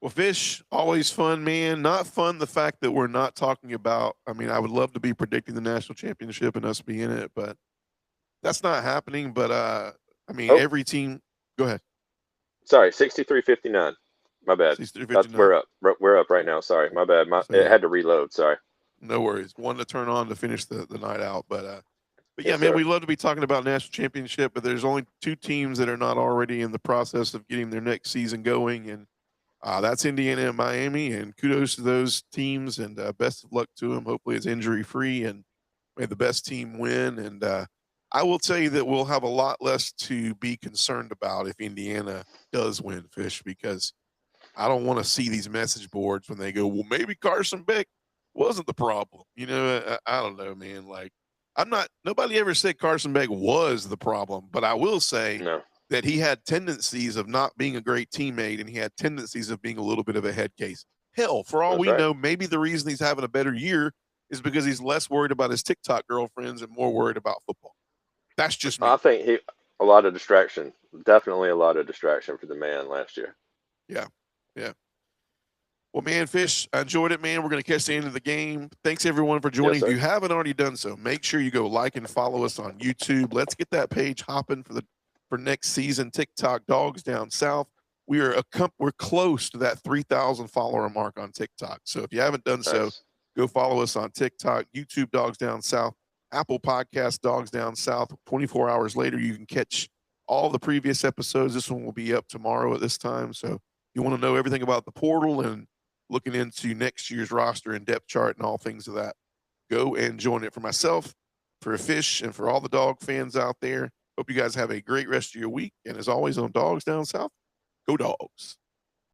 Well, Fish, always fun, man. Not fun the fact that we're not talking about. I mean, I would love to be predicting the national championship and us be in it, but that's not happening. But I mean, every team. Go ahead. Sorry, 63-59. My bad. 63-59. We're up. We're up right now. Sorry, my bad. It had to reload. Sorry. No worries. One to turn on to finish the night out, but yeah, Yes, man, sir. we love to be talking about national championship, but there's only two teams that are not already in the process of getting their next season going, and that's Indiana and Miami. And kudos to those teams, and best of luck to them. Hopefully, it's injury free, and may the best team win. And I will tell you that we'll have a lot less to be concerned about if Indiana does win, Fish, because I don't want to see these message boards when they go, well, maybe Carson Beck wasn't the problem. I don't know, man. Like, nobody ever said Carson Beck was the problem, but I will say that he had tendencies of not being a great teammate, and he had tendencies of being a little bit of a head case. Hell, for all we know, maybe the reason he's having a better year is because he's less worried about his TikTok girlfriends and more worried about football. That's just me. I think a lot of distraction. Definitely a lot of distraction for the man last year. Yeah. Well, man, Fish, I enjoyed it, man. We're going to catch the end of the game. Thanks, everyone, for joining. Yes, if you haven't already done so, make sure you go like and follow us on YouTube. Let's get that page hopping for next season. TikTok, Dogs Down South. We're close to that 3,000 follower mark on TikTok. So if you haven't done so, go follow us on TikTok, YouTube, Dogs Down South, Apple Podcast, Dogs Down South. 24 hours later, you can catch all the previous episodes. This one will be up tomorrow at this time. So you want to know everything about the portal and looking into next year's roster and depth chart and all things of that, go and join it. For myself, for Fish, and for all the dog fans out there, hope you guys have a great rest of your week. And as always, on Dogs Down South, go Dogs.